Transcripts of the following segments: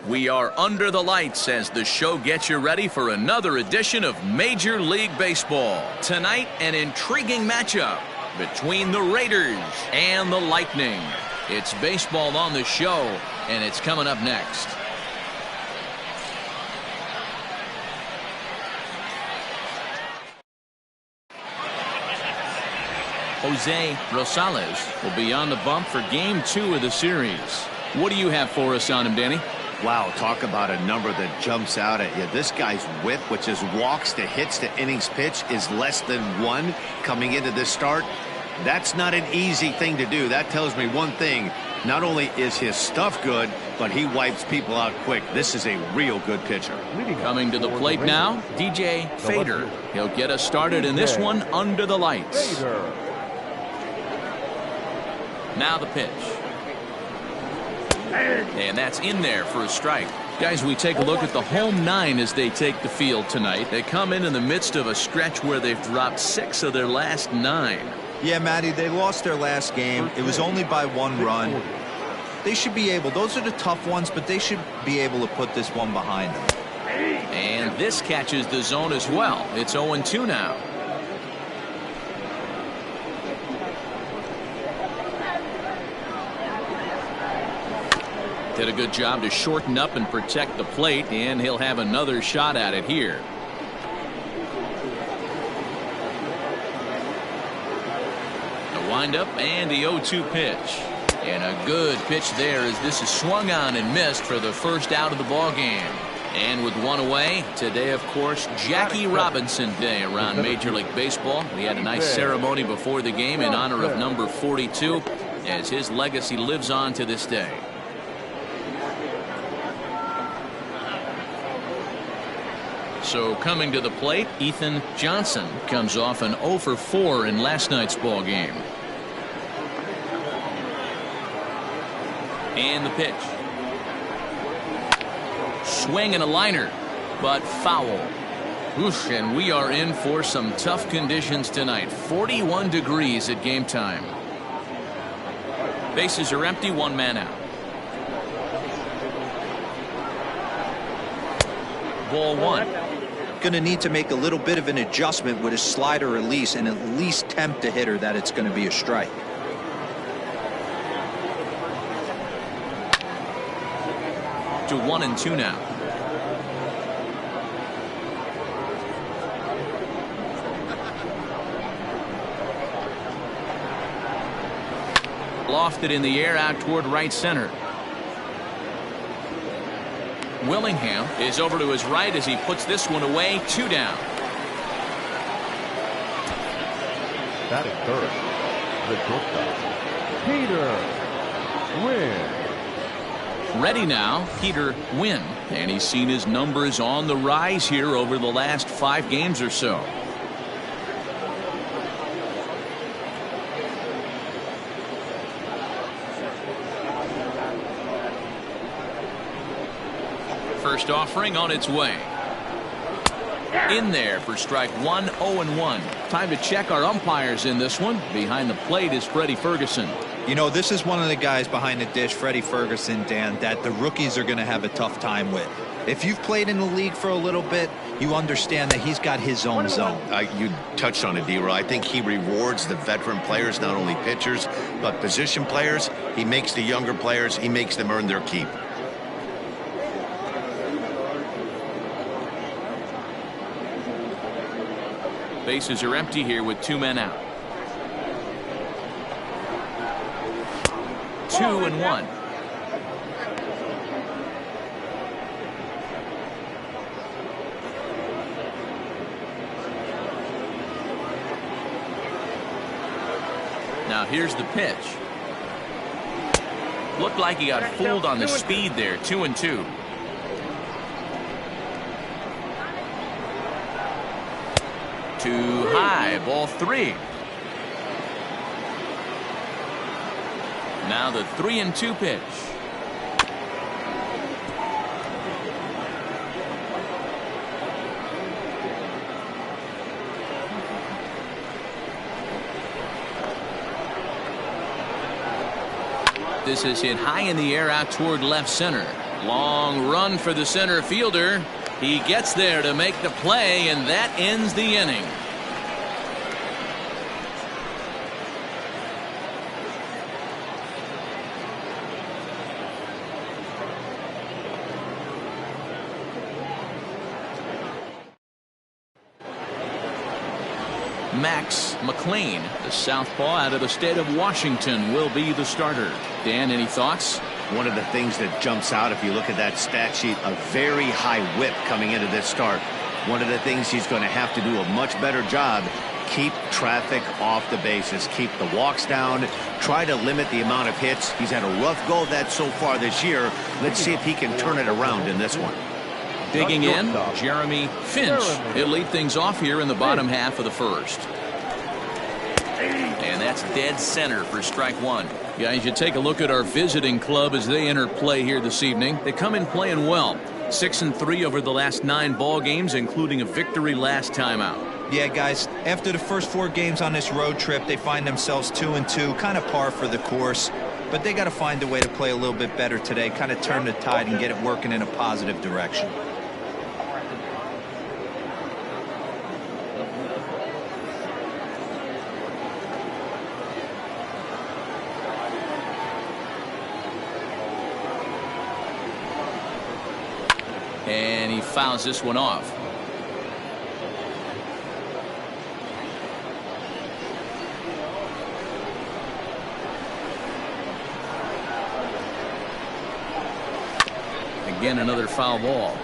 We are under the lights as the show gets you ready for another edition of Major League Baseball. Tonight, an intriguing matchup between the Raiders and the Lightning. It's baseball on the show, and it's coming up next. Jose Rosales will be on the bump for Game 2 of the series. What do you have for us on him, Danny? Wow, talk about a number that jumps out at you. This guy's whip, which is walks to hits to innings pitch, is less than 1 coming into this start. That's not an easy thing to do. That tells me one thing. Not only is his stuff good, but he wipes people out quick. This is a real good pitcher. Coming to the plate now, DJ Fader. He'll get us started in this one under the lights. Now the pitch. And that's in there for a strike. Guys, we take a look at the home 9 as they take the field tonight. They come in the midst of a stretch where they've dropped 6 of their last 9. Yeah, Matty, they lost their last game. It was only by 1 run. They should be able, those are the tough ones, but they should be able to put this one behind them. And this catches the zone as well. It's 0-2 now. Did a good job to shorten up and protect the plate, and he'll have another shot at it here. The windup and the 0-2 pitch. And a good pitch there as this is swung on and missed for the first out of the ball game. And with 1 away, today, of course, Jackie Robinson Day around Major League Baseball. We had a nice ceremony before the game in honor of number 42 as his legacy lives on to this day. So coming to the plate, Ethan Johnson comes off an 0 for 4 in last night's ball game. And the pitch. Swing and a liner, but foul. Oof, and we are in for some tough conditions tonight. 41 degrees at game time. Bases are empty, 1 man out. Ball 1. Going to need to make a little bit of an adjustment with his slider release and at least tempt the hitter that it's going to be a strike. To 1-2 now. Lofted in the air out toward right center. Willingham is over to his right as he puts this one away. 2 down. That is third. The shortstop, Peter Wynn. Ready now, Peter Wynn, and he's seen his numbers on the rise here over the last 5 games or so. First offering on its way. In there for strike 1, 0-1. Time to check our umpires in this one. Behind the plate is Freddy Ferguson. You know, this is one of the guys behind the dish, Freddy Ferguson, Dan, that the rookies are going to have a tough time with. If you've played in the league for a little bit, you understand that he's got his own zone. You touched on it, D-Roy. I think he rewards the veteran players, not only pitchers, but position players. He makes the younger players, he makes them earn their keep. Bases are empty here with 2 men out. 2-1. Now here's the pitch. Looked like he got fooled on the speed there. 2-2. Too high, ball 3. Now the 3-2 pitch. This is hit high in the air out toward left center. Long run for the center fielder. He gets there to make the play, and that ends the inning. Mclean, the southpaw out of the state of Washington, will be the starter. Dan, any thoughts? One of the things that jumps out if you look at that stat sheet, a very high whip coming into this start. One of the things he's going to have to do a much better job, keep traffic off the bases, keep the walks down, try to limit the amount of hits. He's had a rough go of that so far this year. Let's see if he can turn it around in this one. Digging in, Jeremy Finch. He'll lead things off here in the bottom half of the first. And that's dead center for strike one. Guys, you take a look at our visiting club as they enter play here this evening. They come in playing well. 6-3 over the last 9 ball games, including a victory last time out. Yeah, guys, after the first 4 games on this road trip, they find themselves 2-2, kind of par for the course. But they got to find a way to play a little bit better today, kind of turn the tide and get it working in a positive direction. And he fouls this one off. Again, another foul ball.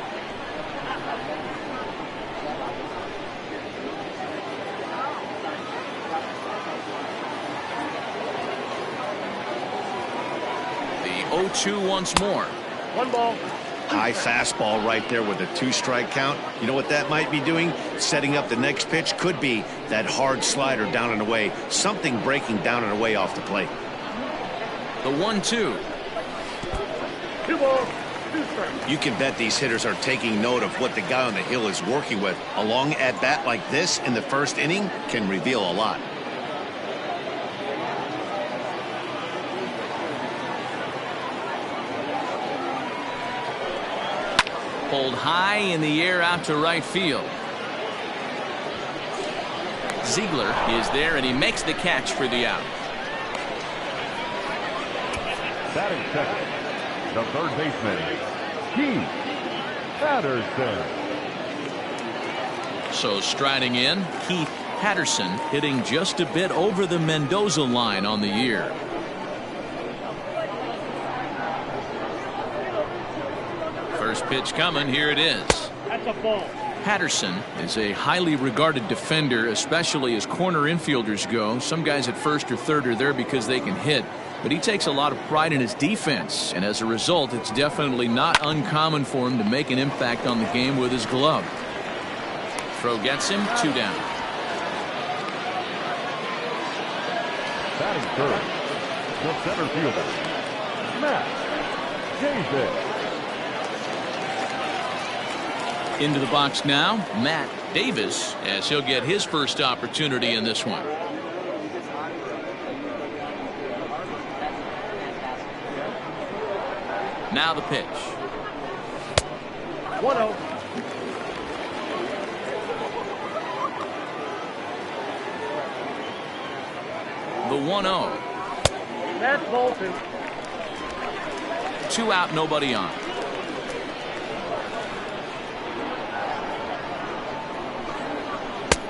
The 0-2 once more. 1 ball. High fastball right there with a 2-strike count. You know what that might be doing? Setting up the next pitch. Could be that hard slider down and away. Something breaking down and away off the plate. The 1-2. 2 balls, 2 strikes. You can bet these hitters are taking note of what the guy on the hill is working with. A long at bat like this in the first inning can reveal a lot. Pulled high in the air out to right field. Ziegler is there, and he makes the catch for the out. Batting second, the third baseman, Keith Patterson. So striding in, Keith Patterson hitting just a bit over the Mendoza line on the year. First pitch coming. Here it is. That's a ball. Patterson is a highly regarded defender, especially as corner infielders go. Some guys at first or third are there because they can hit, but he takes a lot of pride in his defense, and as a result, it's definitely not uncommon for him to make an impact on the game with his glove. Throw gets him, 2 down. Batting third, the center fielder, Matt Davis. Into the box now, Matt Davis, as he'll get his first opportunity in this one. Now the pitch. 1-0. The 1-0. That's ball 2. 2 out, nobody on.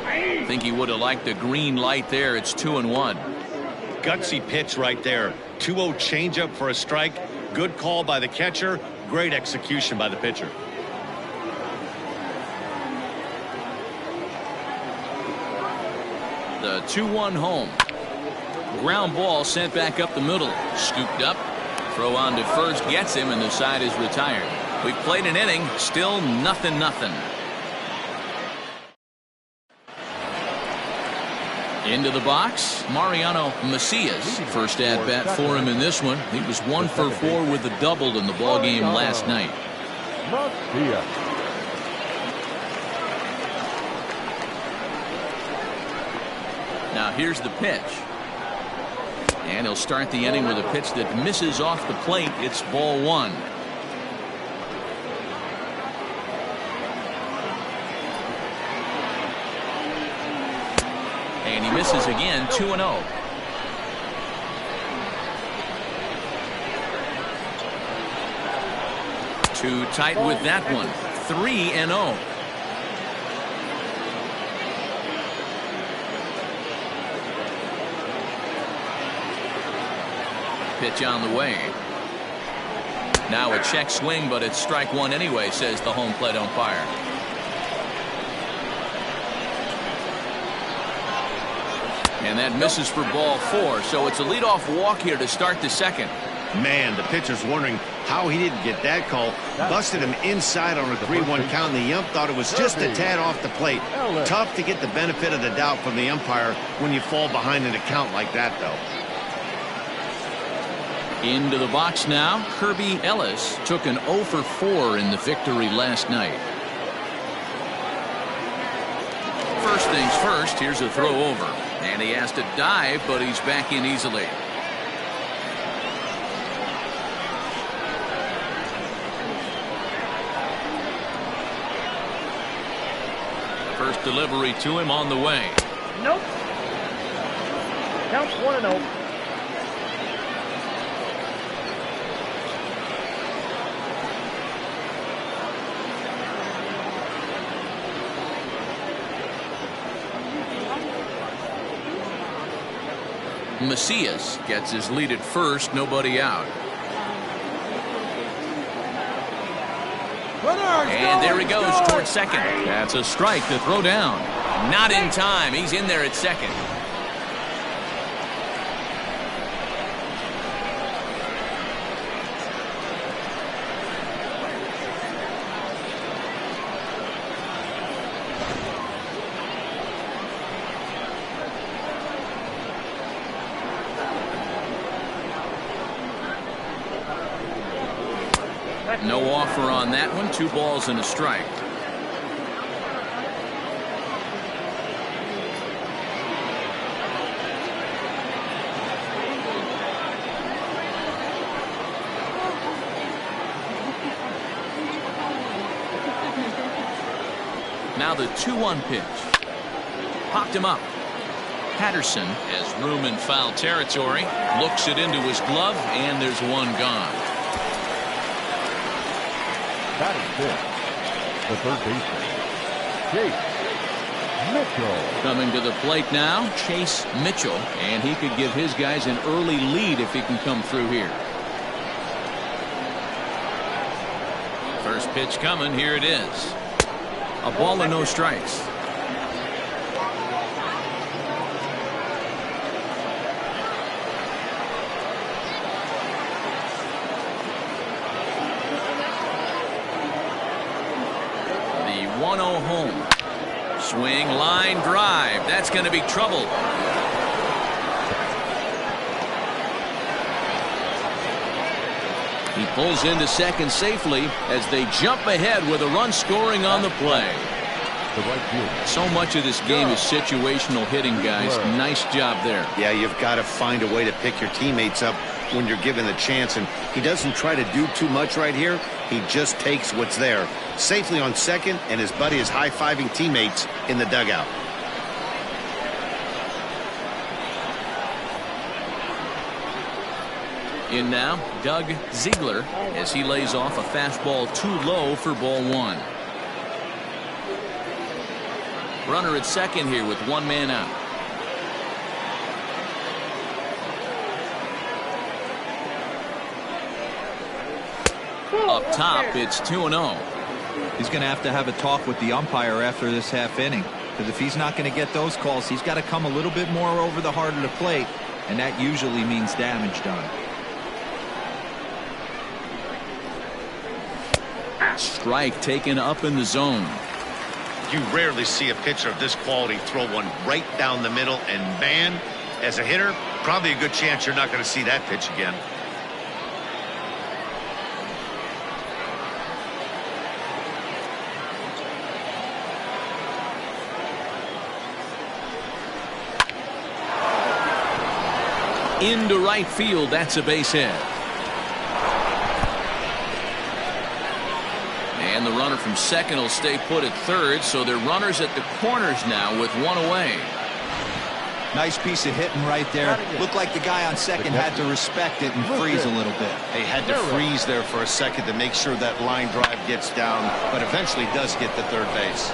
I think he would have liked the green light there. It's 2-1. Gutsy pitch right there. 2-0 changeup for a strike. Good call by the catcher. Great execution by the pitcher. The 2-1 home. Ground ball sent back up the middle. Scooped up. Throw on to first gets him, and the side is retired. We've played an inning. Still 0-0. Into the box, Mariano Macias. First at bat for him in this one. He was 1 for 4 with a double in the ball game last night. Macias. Now here's the pitch. And he'll start the inning with a pitch that misses off the plate. It's ball 1. misses again, 2-0. Too tight with that one, 3-0. Pitch on the way. Now a check swing, but it's strike one anyway, says the home plate umpire. And that misses for ball 4, so it's a leadoff walk here to start the second. Man, the pitcher's wondering how he didn't get that call. Busted him inside on a 3-1 count, and the ump thought it was just a tad off the plate. Tough to get the benefit of the doubt from the umpire when you fall behind in a count like that, though. Into the box now, Kirby Ellis took an 0 for 4 in the victory last night. First things first, here's a throw over. And he has to dive, but he's back in easily. First delivery to him on the way. Nope. Counts 1-0. Macias gets his lead at first, nobody out. And there he goes towards second. That's a strike to throw down. Not in time. He's in there at second. No offer on that one. 2 balls and a strike. Now the 2-1 pitch. Popped him up. Patterson has room in foul territory. Looks it into his glove, and there's one gone. Batting fifth, the third baseman, Chase Mitchell. Coming to the plate now, Chase Mitchell, and he could give his guys an early lead if he can come through here. First pitch coming, here it is. A ball and no strikes. The 1-0 home. Swing, line drive. That's going to be trouble. He pulls into second safely as they jump ahead with a run scoring on the play. So much of this game is situational hitting, guys. Nice job there. Yeah, you've got to find a way to pick your teammates up when you're given the chance, and he doesn't try to do too much right here. He just takes what's there. Safely on second, and his buddy is high-fiving teammates in the dugout. In now, Doug Ziegler, as he lays off a fastball too low for ball 1. Runner at second here with one man out. Up top, it's 2-0. He's going to have a talk with the umpire after this half inning, because if he's not going to get those calls, he's got to come a little bit more over the heart of the plate, and that usually means damage done. Strike taken up in the zone. You rarely see a pitcher of this quality throw one right down the middle, and man, as a hitter, probably a good chance you're not going to see that pitch again. Into right field, that's a base hit. And the runner from second will stay put at third, so they're runners at the corners now with one away. Nice piece of hitting right there. Looked like the guy on second had to respect it and freeze a little bit. He had to freeze there for a second to make sure that line drive gets down, but eventually does get to third base.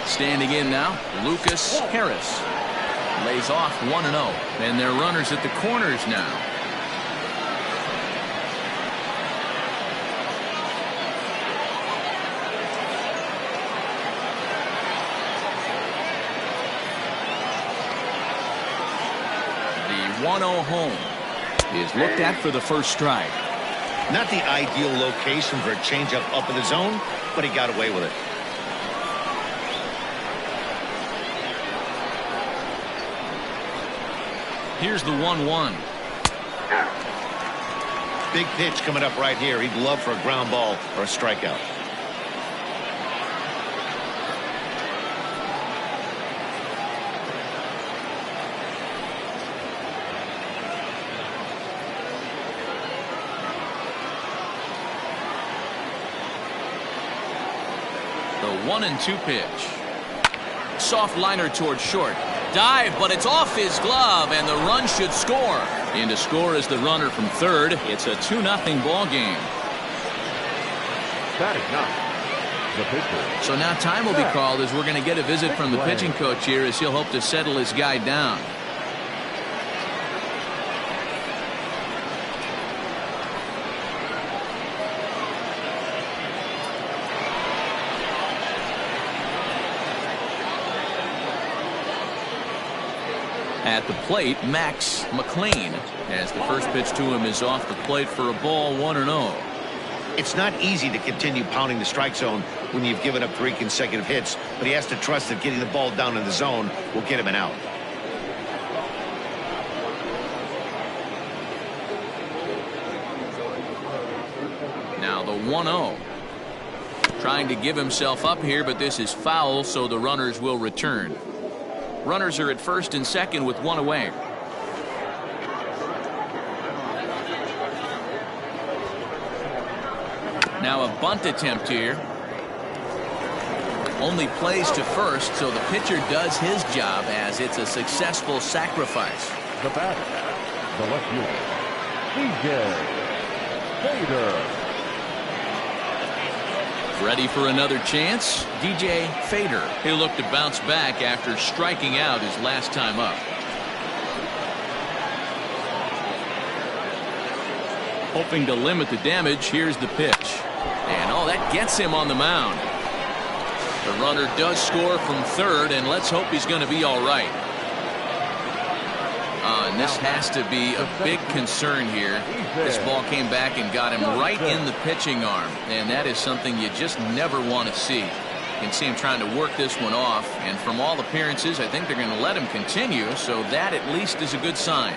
Standing in now, Lucas Harris. Lays off 1-0. And they're runners at the corners now. The 1-0 home is looked at for the first strike. Not the ideal location for a changeup up in the zone, but he got away with it. Here's the 1-1. Big pitch coming up right here. He'd love for a ground ball or a strikeout. The 1-2 pitch. Soft liner towards short. Dive, but it's off his glove, and the run should score. In to score is the runner from third. It's a 2-0 ball game. Batting ninth, the pitcher. So now time will be called as we're going to get a visit from the pitching coach here as he'll hope to settle his guy down. At the plate, Max Mclean, as the first pitch to him is off the plate for a ball, 1-0. It's not easy to continue pounding the strike zone when you've given up 3 consecutive hits, but he has to trust that getting the ball down in the zone will get him an out. Now the 1-0. Trying to give himself up here, but this is foul, so the runners will return. Runners are at first and second with 1 away. Now a bunt attempt here. Only plays to first, so the pitcher does his job as it's a successful sacrifice. The batter, the left fielder, DJ Fader. Ready for another chance? DJ Fader. He'll look to bounce back after striking out his last time up. Hoping to limit the damage, here's the pitch. And oh, that gets him on the mound. The runner does score from third, and let's hope he's going to be all right. And this has to be a big concern here. This ball came back and got him right in the pitching arm, and that is something you just never want to see. You can see him trying to work this one off, and from all appearances, I think they're going to let him continue, so that at least is a good sign.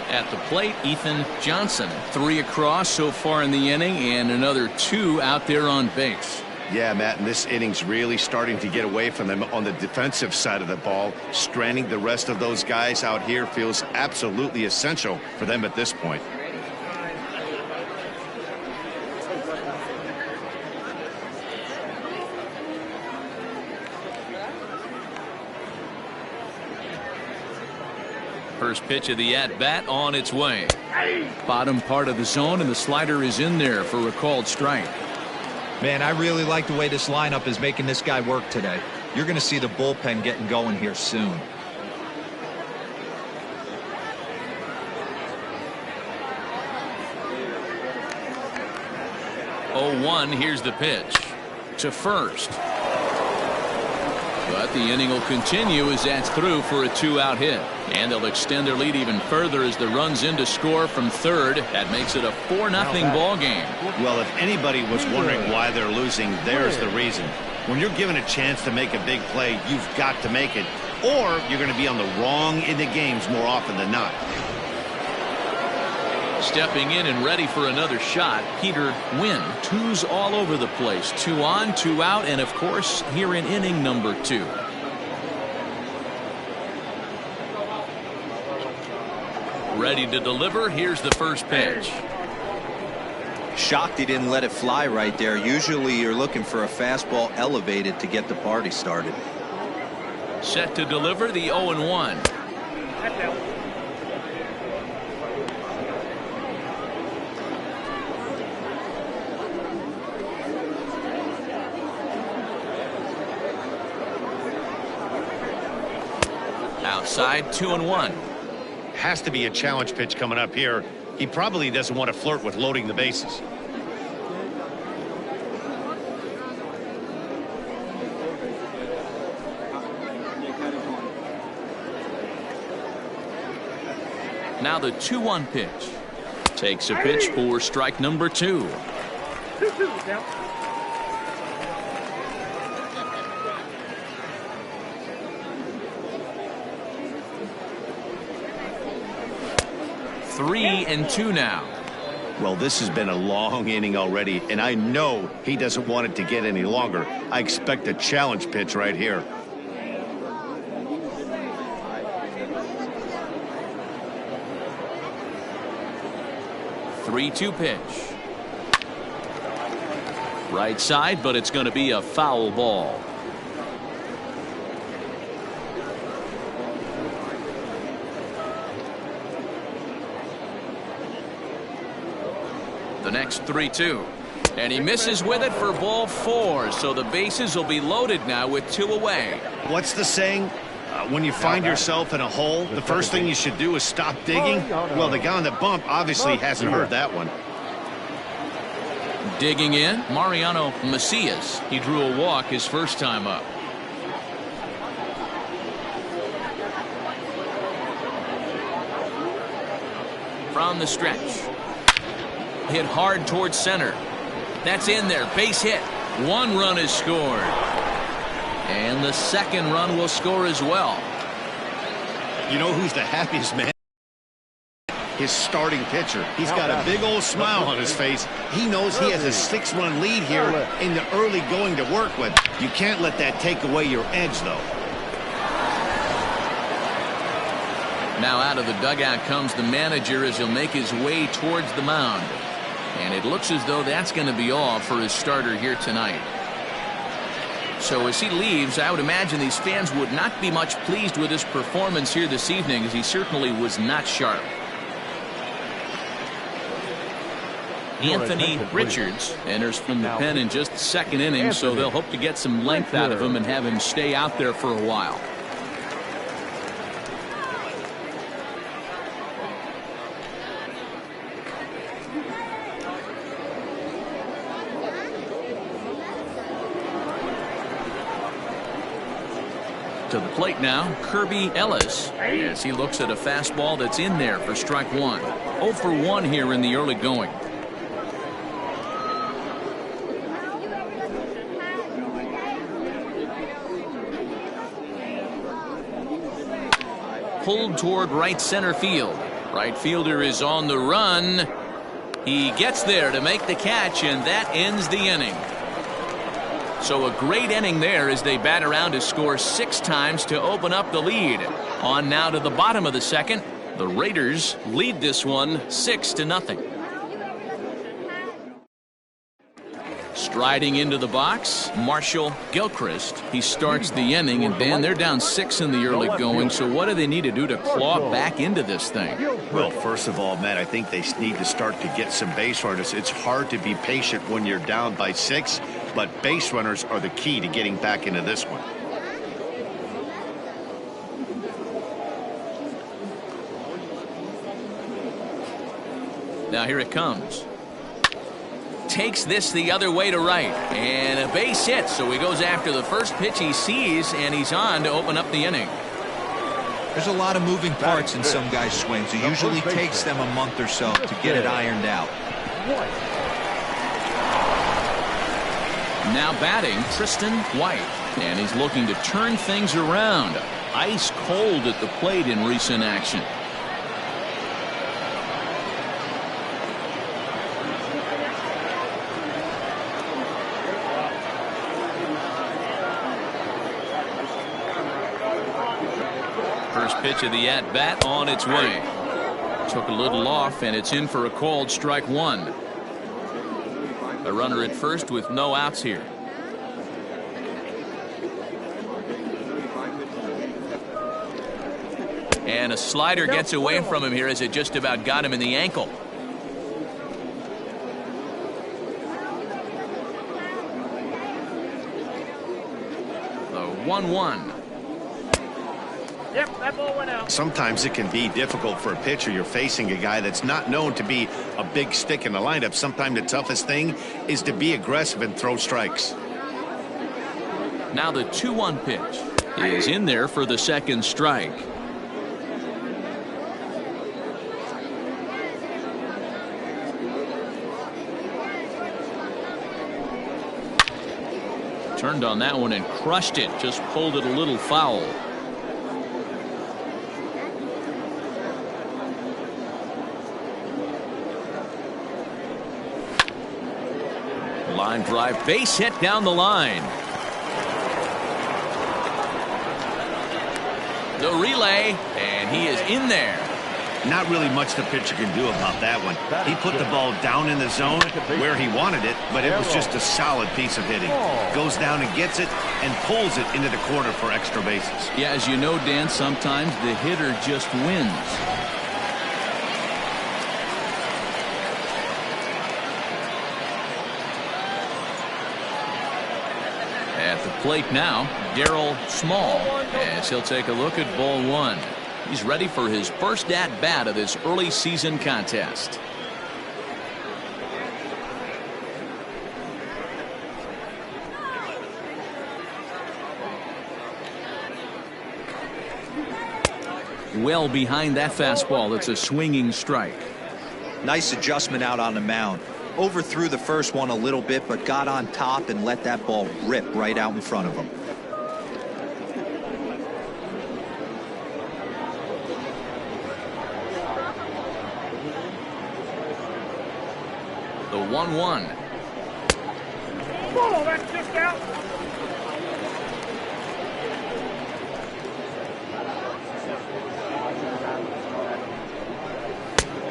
At the plate, Ethan Johnson. 3 across so far in the inning, and another 2 out there on base. Yeah, Matt, and this inning's really starting to get away from them on the defensive side of the ball. Stranding the rest of those guys out here feels absolutely essential for them at this point. First pitch of the at-bat on its way. Bottom part of the zone, and the slider is in there for a called strike. Man, I really like the way this lineup is making this guy work today. You're going to see the bullpen getting going here soon. 0-1, here's the pitch. To first. But the inning will continue as that's through for a 2-out hit. And they'll extend their lead even further as the run's in to score from third. That makes it a 4-0 ball game. Well, if anybody was wondering why they're losing, there's the reason. When you're given a chance to make a big play, you've got to make it, or you're going to be on the wrong end of games more often than not. Stepping in and ready for another shot, Peter Wynn. 2s all over the place. 2 on, 2 out, and of course here in inning number 2. Ready to deliver. Here's the first pitch. Shocked he didn't let it fly right there. Usually you're looking for a fastball elevated to get the party started. Set to deliver the 0-1. That's out. Outside, 2-1. Has to be a challenge pitch coming up here. He probably doesn't want to flirt with loading the bases. Now the 2-1 pitch. Takes a pitch for strike number 2. 2-2 down. Three and 2 now. Well, this has been a long inning already, and I know he doesn't want it to get any longer. I expect a challenge pitch right here. Three-two pitch. Right side, but it's going to be a foul ball. The next 3-2. And he misses with it for ball 4. So the bases will be loaded now with 2 away. What's the saying? When you find yourself in a hole, the first thing you should do is stop digging. Well, the guy on the bump obviously hasn't heard that one. Digging in, Mariano Macias. He drew a walk his first time up. From the stretch. Hit hard towards center. That's in there. Base hit. 1 run is scored. And the second run will score as well. You know who's the happiest man? His starting pitcher. He's got a big old smile on his face. He knows he has a 6-run lead here in the early going to work with. You can't let that take away your edge, though. Now out of the dugout comes the manager as he'll make his way towards the mound. And it looks as though that's going to be all for his starter here tonight. So as he leaves, I would imagine these fans would not be much pleased with his performance here this evening, as he certainly was not sharp. Anthony Richards enters from the pen in just the second inning, so they'll hope to get some length out of him and have him stay out there for a while. To the plate now, Kirby Ellis, as he looks at a fastball that's in there for strike 1. 0 for 1 here in the early going. Pulled toward right center field. Right fielder is on the run. He gets there to make the catch, and that ends the inning. So a great inning there as they bat around to score 6 times to open up the lead. On now to the bottom of the second. The Raiders lead this one 6-0. Striding into the box, Marshall Gilchrist. He starts the inning, and Dan, they're down 6 in the early going. So what do they need to do to claw back into this thing? Well, first of all, Matt, I think they need to start to get some base runners. It's hard to be patient when you're down by 6, but base runners are the key to getting back into this one. Now here it comes. Takes this the other way to right, and a base hit, so he goes after the first pitch he sees, and he's on to open up the inning. There's a lot of moving parts in some guys' swings. It usually takes them a month or so to get it ironed out. Now batting, Tristan White, and he's looking to turn things around. Ice cold at the plate in recent action. First pitch of the at-bat on its way. Took a little off, and it's in for a called strike 1. A runner at first with no outs here. And a slider gets away from him here as it just about got him in the ankle. The 1-1. Yep, that ball went out. Sometimes it can be difficult for a pitcher. You're facing a guy that's not known to be a big stick in the lineup. Sometimes the toughest thing is to be aggressive and throw strikes. Now the 2-1 pitch is in there for the second strike. Turned on that one and crushed it. Just pulled it a little foul. Line drive, base hit down the line. The relay, and he is in there. Not really much the pitcher can do about that one. He put the ball down in the zone where he wanted it, but it was just a solid piece of hitting. Goes down and gets it and pulls it into the corner for extra bases. Yeah, as you know, Dan, sometimes the hitter just wins. At the plate now, Darryl Small, as he'll take a look at ball one. He's ready for his first at-bat of this early season contest. Well behind that fastball. It's a swinging strike. Nice adjustment out on the mound. Overthrew the first one a little bit, but got on top and let that ball rip right out in front of him. The 1-1. Whoa, that's just out.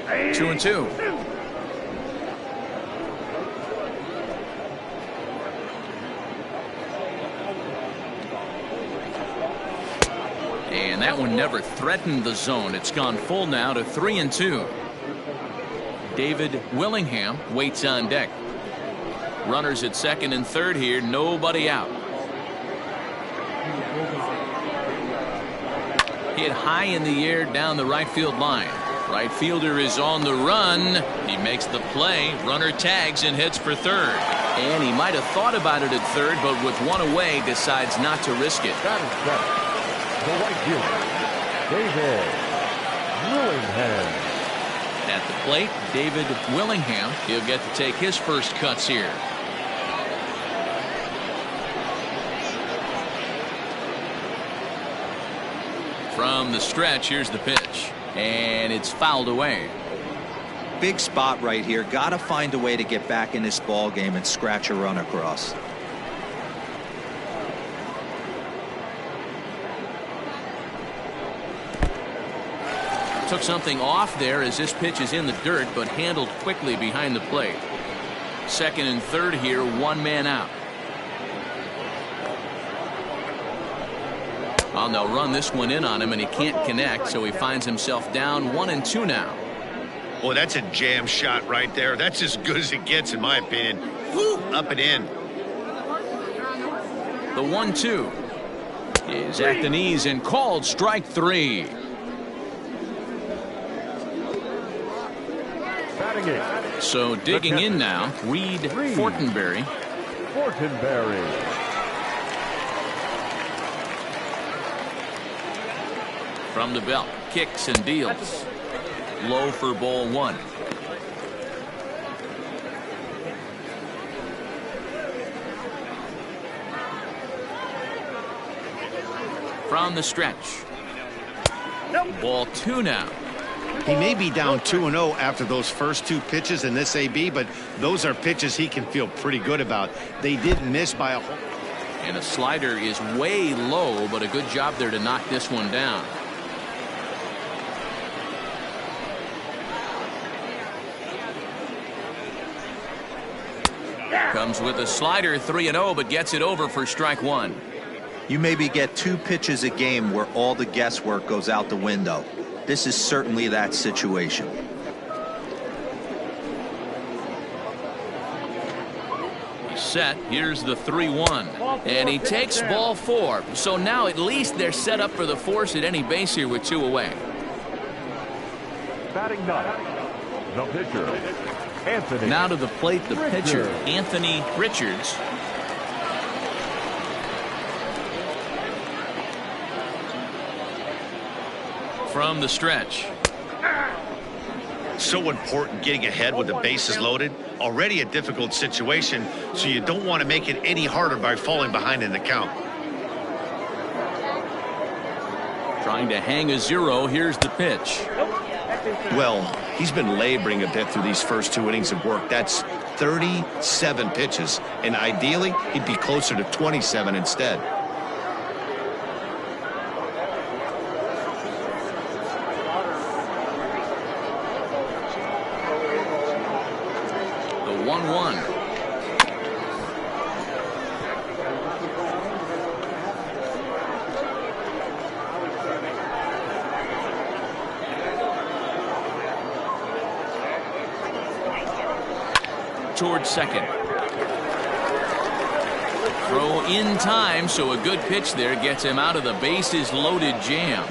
Hey. 2-2. And that one never threatened the zone. It's gone full now to 3-2. David Willingham waits on deck. Runners at second and third here. Nobody out. Hit high in the air down the right field line. Right fielder is on the run. He makes the play. Runner tags and hits for third. And he might have thought about it at third, but with one away, decides not to risk it. That is better. The right fielder, David Willingham. At the plate, David Willingham. He'll get to take his first cuts here. From the stretch, here's the pitch. And it's fouled away. Big spot right here. Got to find a way to get back in this ball game and scratch a run across. Took something off there as this pitch is in the dirt, but handled quickly behind the plate. Second and third here, one man out. Oh, they'll run this one in on him, and he can't connect, so he finds himself down 1-2 now. Boy, that's a jam shot right there. That's as good as it gets, in my opinion. Woo, up and in. The 1-2 is at the knees and called strike three. So digging in now, Reed Fortenberry. From the belt, kicks and deals. Low for ball one. From the stretch. Ball two now. He may be down 2-0 after those first two pitches in this AB, but those are pitches he can feel pretty good about. They did miss by a whole. And a slider is way low, but a good job there to knock this one down. Comes with a slider, 3-0, but gets it over for strike one. You maybe get 2 pitches a game where all the guesswork goes out the window. This is certainly that situation. He's set. Here's the 3-1. And he takes ball 4. So now at least they're set up for the force at any base here with 2 away. Batting ninth, the pitcher, Anthony. Now to the plate, the pitcher, Anthony Richards. From the stretch. So important getting ahead with the bases loaded. Already a difficult situation, so you don't want to make it any harder by falling behind in the count. Trying to hang a 0. Here's the pitch. Well, he's been laboring a bit through these first 2 innings of work. That's 37 pitches, and ideally he'd be closer to 27 instead. The 1-1. Towards second. Throw in time, so a good pitch there gets him out of the bases loaded jam.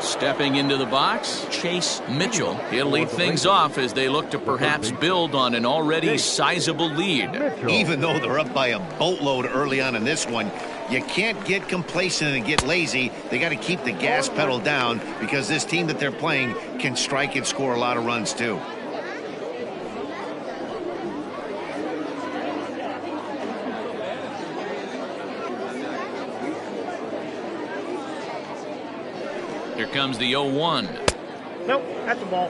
Stepping into the box, Chase Mitchell. He'll lead things off as they look to perhaps build on an already sizable lead. Even though they're up by a boatload early on in this one, you can't get complacent and get lazy. They got to keep the gas pedal down because this team that they're playing can strike and score a lot of runs too. Here comes the 0-1. Nope, that's a ball.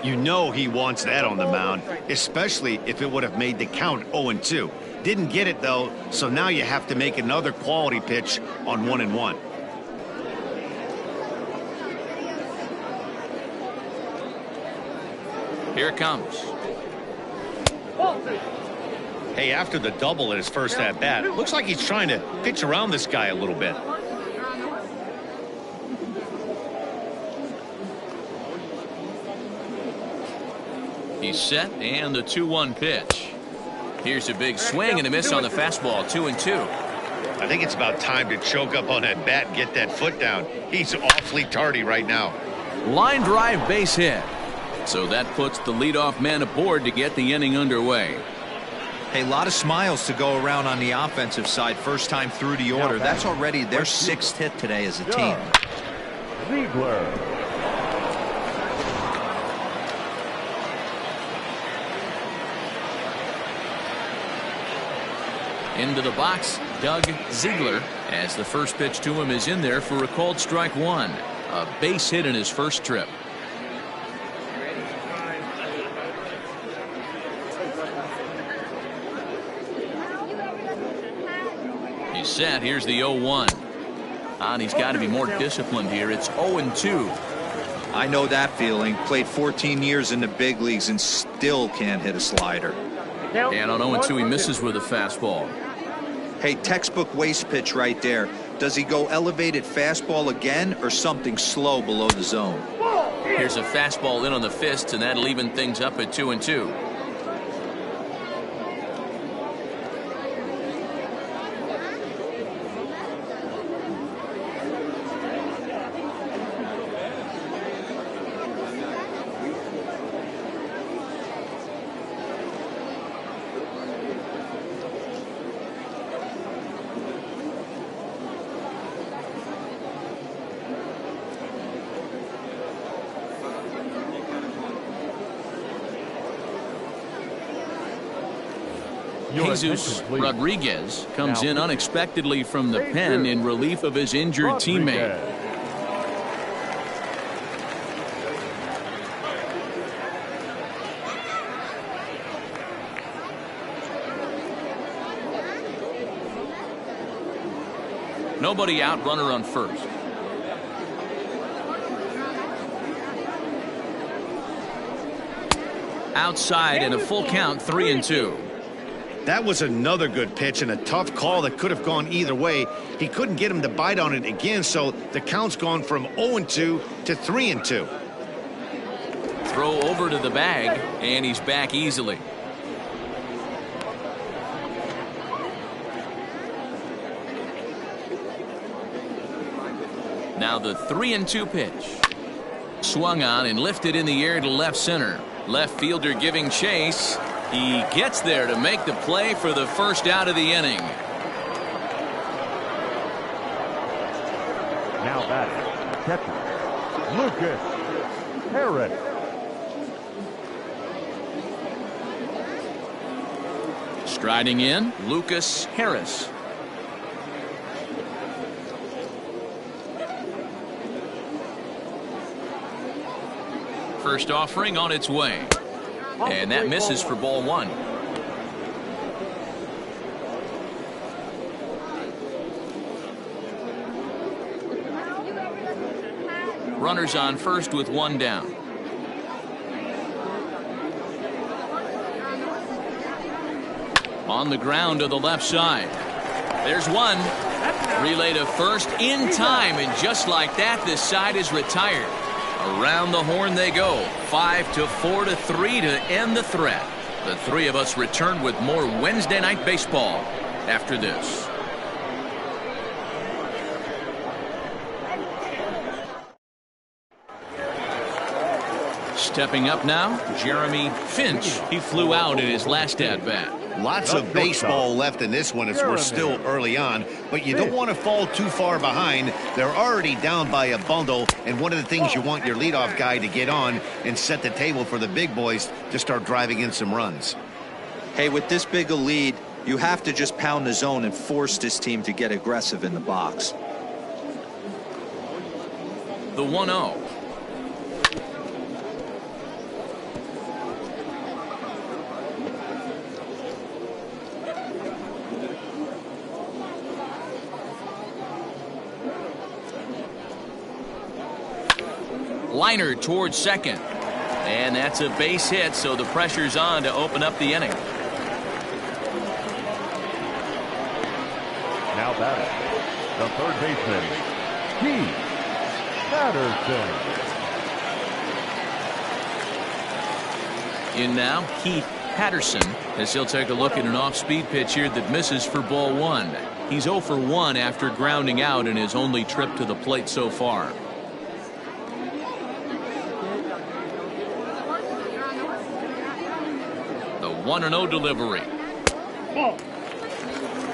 You know he wants that on the mound, especially if it would have made the count 0-2. Didn't get it though, so now you have to make another quality pitch on 1-1. Here it comes. Hey, after the double in his first at bat, it looks like he's trying to pitch around this guy a little bit. He's set, and the 2-1 pitch. Here's a big swing and a miss on the fastball, 2-2. I think it's about time to choke up on that bat and get that foot down. He's awfully tardy right now. Line drive, base hit. So that puts the leadoff man aboard to get the inning underway. Hey, a lot of smiles to go around on the offensive side. First time through the order. That's already their 6th hit today as a team. Ziegler. Into the box, Doug Ziegler, as the first pitch to him is in there for a called strike 1. A base hit in his first trip. He's set. Here's the 0-1. And he's got to be more disciplined here. It's 0-2. I know that feeling. Played 14 years in the big leagues and still can't hit a slider. And on 0-2, he misses with a fastball. Hey, textbook waste pitch right there. Does he go elevated fastball again or something slow below the zone? Here's a fastball in on the fists, and that'll even things up at 2-2. Jesus Rodriguez comes in unexpectedly from the pen in relief of his injured teammate. Nobody out, runner on first. Outside and a full count, 3-2. That was another good pitch and a tough call that could have gone either way. He couldn't get him to bite on it again, so the count's gone from 0-2 to 3-2. Throw over to the bag, and he's back easily. Now the 3-2 pitch. Swung on and lifted in the air to left center. Left fielder giving chase. He gets there to make the play for the first out of the inning. Now batting, catcher, Lucas Harris. Striding in, Lucas Harris. First offering on its way. And that misses for ball one. Runners on first with one down. On the ground to the left side. There's one. Relay to first in time, and just like that, this side is retired. Around the horn they go. 5-4 to 3 to end the threat. The three of us return with more Wednesday night baseball after this. Stepping up now, Jeremy Finch. He flew out in his last at-bat. Lots of baseball left in this one as we're still early on, but you don't want to fall too far behind. They're already down by a bundle, and one of the things you want your leadoff guy to get on and set the table for the big boys to start driving in some runs. Hey, with this big a lead, you have to just pound the zone and force this team to get aggressive in the box. The 1-0. Liner towards second. And that's a base hit, so the pressure's on to open up the inning. Now batting, the third baseman, Keith Patterson. In now, Keith Patterson, as he'll take a look at an off-speed pitch here that misses for ball one. He's 0 for 1 after grounding out in his only trip to the plate so far. The 1-0 delivery.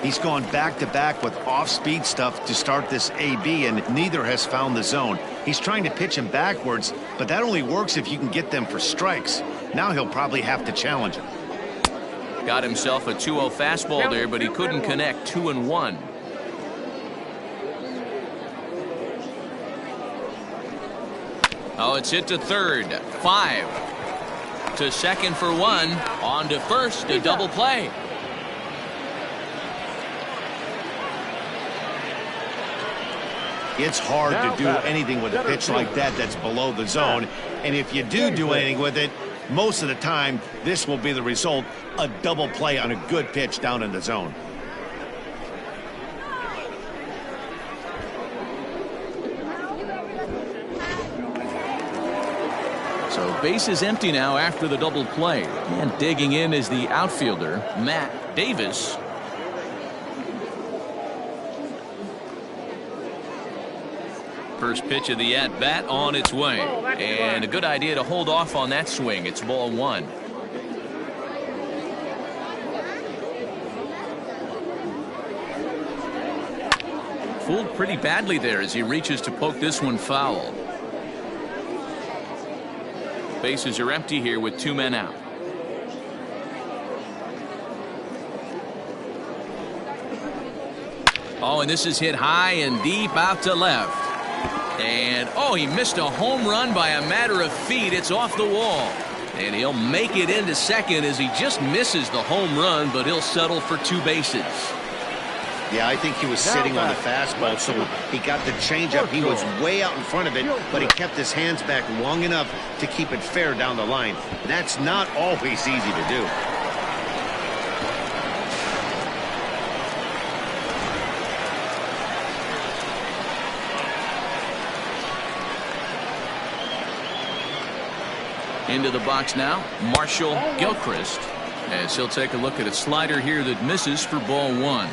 He's gone back-to-back with off-speed stuff to start this AB, and neither has found the zone. He's trying to pitch him backwards, but that only works if you can get them for strikes. Now he'll probably have to challenge him. Got himself a 2-0 fastball there, but he couldn't connect. 2-1. Oh, it's hit to third. 5. To second for 1. On to first. A double play. It's hard to do anything with a pitch like that that's below the zone. And if you do anything with it, most of the time, this will be the result. A double play on a good pitch down in the zone. So base is empty now after the double play. And digging in is the outfielder, Matt Davis. First pitch of the at-bat on its way. And a good idea to hold off on that swing. It's ball 1. Fooled pretty badly there as he reaches to poke this one foul. Bases are empty here with 2 men out. Oh, and this is hit high and deep out to left. And, oh, he missed a home run by a matter of feet. It's off the wall. And he'll make it into second as he just misses the home run, but he'll settle for 2 bases. Yeah, I think he was sitting on the fastball, so he got the changeup. He was way out in front of it, but he kept his hands back long enough to keep it fair down the line. That's not always easy to do. Into the box now, Marshall Gilchrist, as he'll take a look at a slider here that misses for ball one.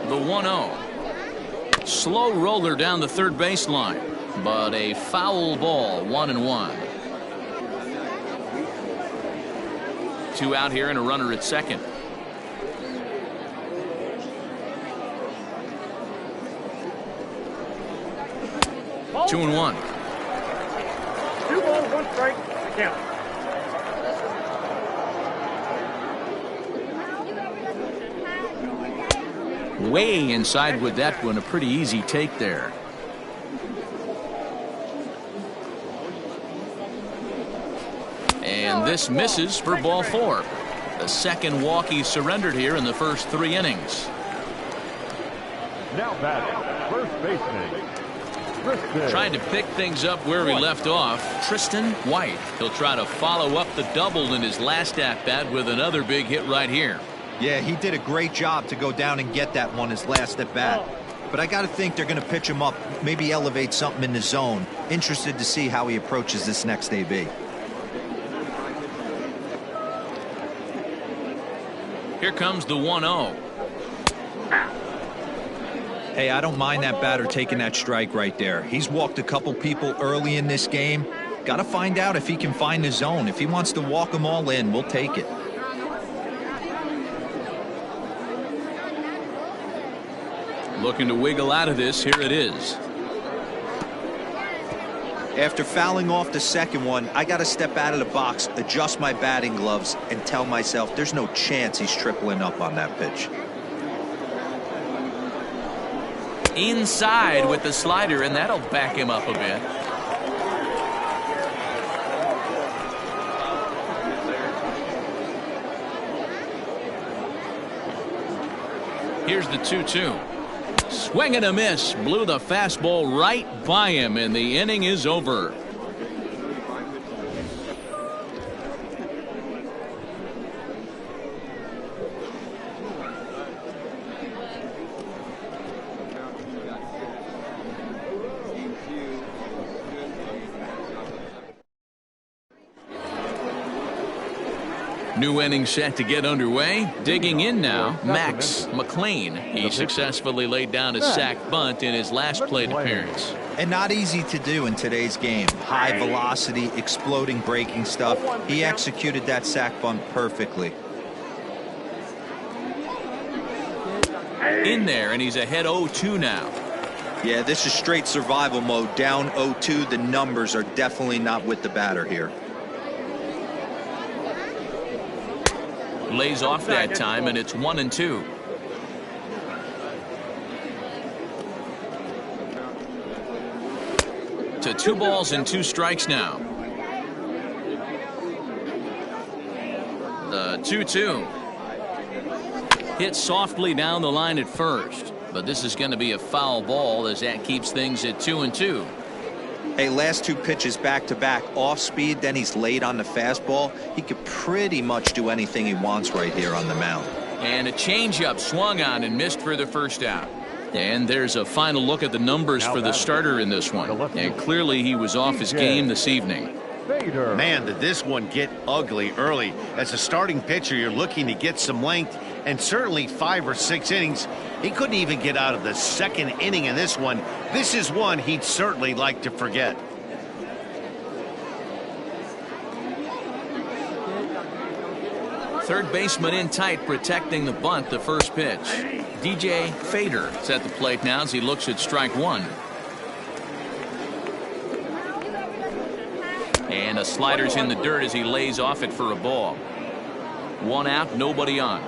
The 1-0. Slow roller down the third baseline, but a foul ball, 1-1. Two out here and a runner at second. 2-1. 2 balls, 1 strike. Count. Way inside with that one. A pretty easy take there. And this misses for ball 4. The second walk he surrendered here in the first 3 innings. Now batting, first baseman. Trying to pick things up where he left off, Tristan White. He'll try to follow up the double in his last at-bat with another big hit right here. Yeah, he did a great job to go down and get that one his last at-bat. But I got to think they're going to pitch him up, maybe elevate something in the zone. Interested to see how he approaches this next AB. Here comes the 1-0. Hey, I don't mind that batter taking that strike right there. He's walked a couple people early in this game. Got to find out if he can find the zone. If he wants to walk them all in, we'll take it. Looking to wiggle out of this. Here it is. After fouling off the second one, I got to step out of the box, adjust my batting gloves, and tell myself there's no chance he's tripling up on that pitch. Inside with the slider, and that'll back him up a bit. Here's the 2-2. Swing and a miss. Blew the fastball right by him, and the inning is over. New inning set to get underway. Digging in now, Max Mclean. He successfully laid down a sac bunt in his last plate appearance. And not easy to do in today's game. High velocity, exploding breaking stuff. He executed that sac bunt perfectly. In there, and he's ahead 0-2 now. Yeah, this is straight survival mode. Down 0-2. The numbers are definitely not with the batter here. Lays off that time, and it's 1-2. To 2 balls and 2 strikes now. The 2-2. Hit softly down the line at first, but this is going to be a foul ball as that keeps things at 2-2. Hey, last 2 pitches back-to-back, off speed, then he's late on the fastball. He could pretty much do anything he wants right here on the mound. And a changeup swung on and missed for the first out. And there's a final look at the numbers for the starter in this one. And clearly he was off his game this evening. Man, did this one get ugly early. As a starting pitcher, you're looking to get some length, and certainly 5 or 6 innings. He couldn't even get out of the second inning in this one. This is one he'd certainly like to forget. Third baseman in tight, protecting the bunt, the first pitch. DJ Fader is at the plate now as he looks at strike 1. And a slider's in the dirt as he lays off it for a ball. 1 out, nobody on.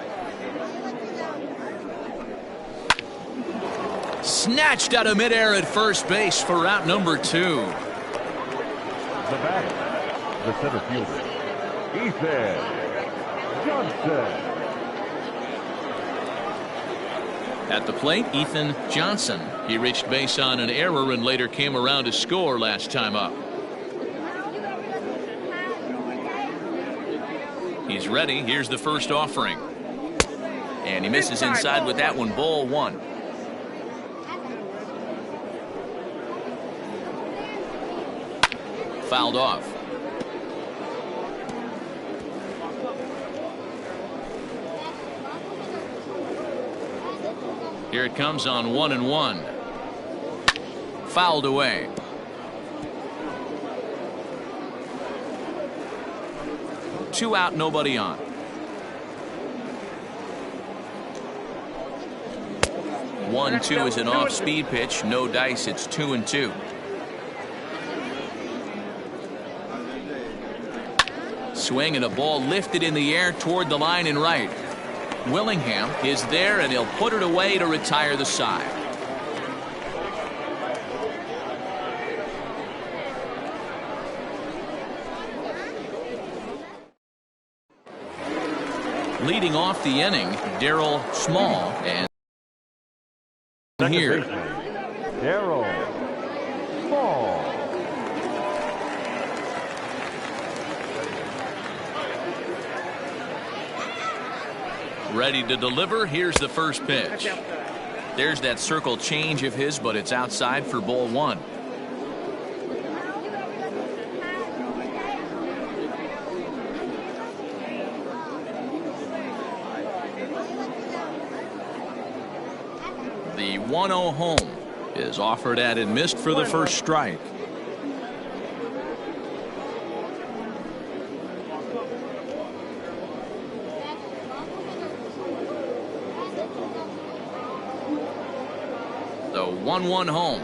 Snatched out of midair at first base for out number 2. the batter, the center fielder, Ethan Johnson. At the plate, Ethan Johnson. He reached base on an error and later came around to score last time up. He's ready. Here's the first offering. And he misses inside with that one. Ball one. Fouled off. Here it comes on 1-1. Fouled away. Two out, nobody on. One, two is an off-speed pitch. No dice. It's 2-2. Swing and a ball lifted in the air toward the line and right. Willingham is there and he'll put it away to retire the side. Leading off the inning, Darryl Small, and here Darryl Small. Ready to deliver. Here's the first pitch. There's that circle change of his, but it's outside for ball one. The 1-0 home is offered at and missed for the first strike. The 1-1 home.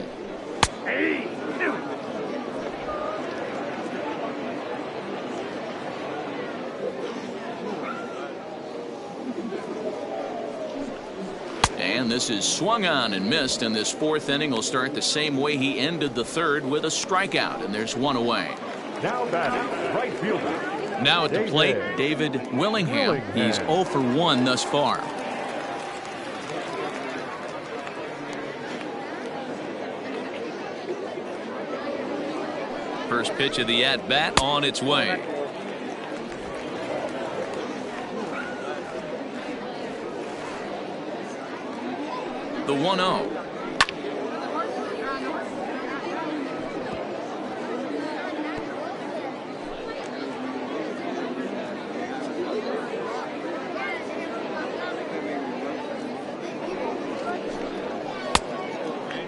And this is swung on and missed, and this fourth inning will start the same way he ended the third, with a strikeout, and there's one away. Now batting, right fielder. Now at the plate, David Willingham. He's 0 for 1 thus far. First pitch of the at-bat on its way. The 1-0.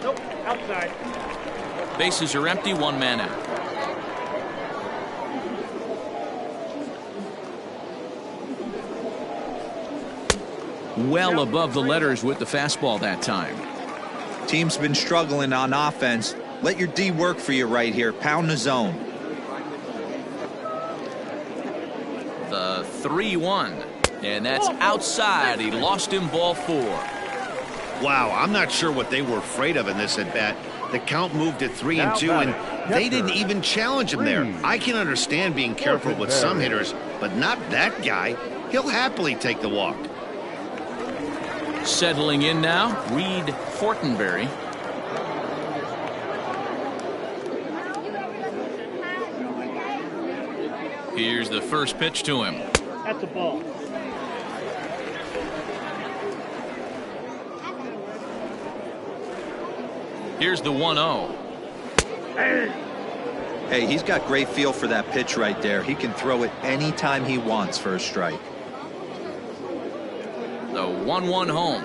Nope, outside. Bases are empty, one man out. Well above the letters with the fastball that time. Team's been struggling on offense. Let your D work for you right here. Pound the zone. The 3-1. And that's outside. He lost him, ball 4. Wow, I'm not sure what they were afraid of in this at bat. The count moved to 3-2, and they didn't even challenge him there. I can understand being careful with some hitters, but not that guy. He'll happily take the walk. Settling in now, Reed Fortenberry. Here's the first pitch to him. That's a ball. Here's the 1-0. Hey, he's got great feel for that pitch right there. He can throw it anytime he wants for a strike. The 1-1 home.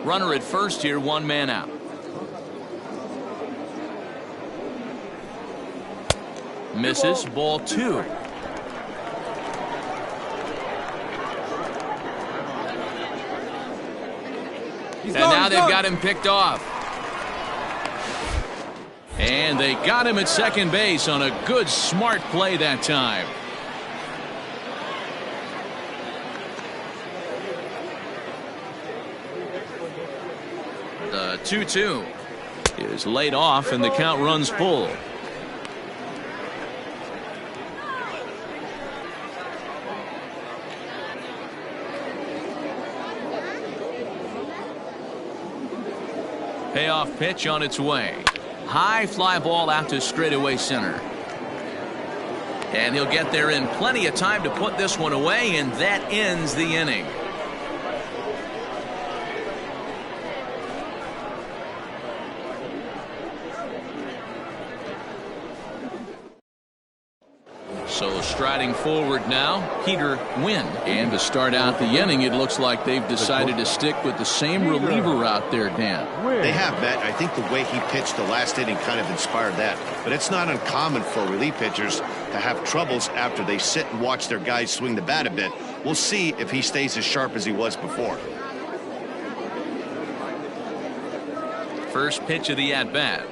Runner at first here, one man out. Misses, ball 2. And now they've got him picked off. And they got him at second base on a good, smart play that time. The 2-2 is laid off and the count runs full. Payoff pitch on its way. High fly ball out to straightaway center. And he'll get there in plenty of time to put this one away, and that ends the inning. So striding forward now, Peter Wynn. And to start out the inning, it looks like they've decided to stick with the same reliever out there, Dan. They have, Matt. I think the way he pitched the last inning kind of inspired that. But it's not uncommon for relief pitchers to have troubles after they sit and watch their guys swing the bat a bit. We'll see if he stays as sharp as he was before. First pitch of the at-bat.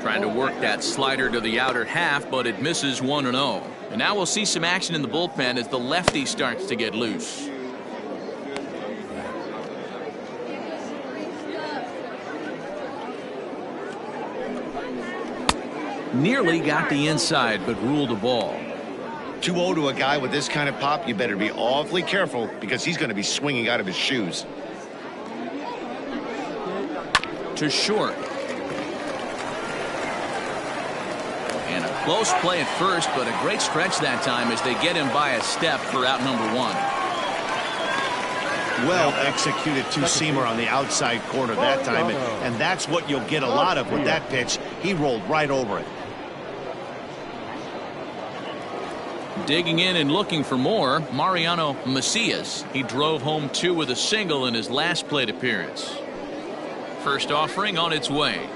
Trying to work that slider to the outer half, but it misses 1-0. And now we'll see some action in the bullpen as the lefty starts to get loose. Nearly got the inside, but ruled a ball. 2-0 to a guy with this kind of pop, you better be awfully careful because he's going to be swinging out of his shoes. To short. And a close play at first, but a great stretch that time as they get him by a step for out number one. Well executed two-seamer on the outside corner that time, and that's what you'll get a lot of with that pitch. He rolled right over it. Digging in and looking for more, Mariano Macias. He drove home 2 with a single in his last plate appearance. First offering on its way.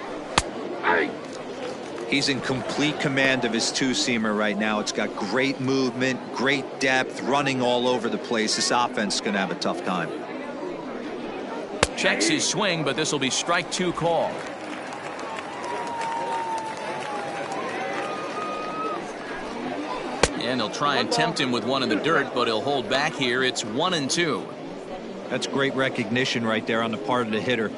He's in complete command of his two-seamer right now. It's got great movement, great depth, running all over the place. This offense is going to have a tough time. Checks his swing, but this will be strike 2 call. And he'll try and tempt him with one in the dirt, but he'll hold back here. It's 1-2. That's great recognition right there on the part of the hitter.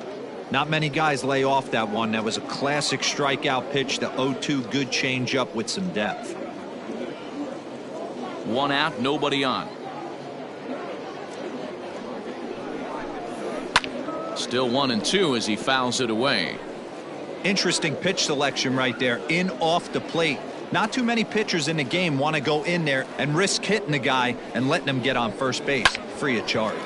Not many guys lay off that one. That was a classic strikeout pitch. The 0-2 good changeup with some depth. 1 out, nobody on. Still 1-2 as he fouls it away. Interesting pitch selection right there. In off the plate. Not too many pitchers in the game want to go in there and risk hitting the guy and letting him get on first base free of charge.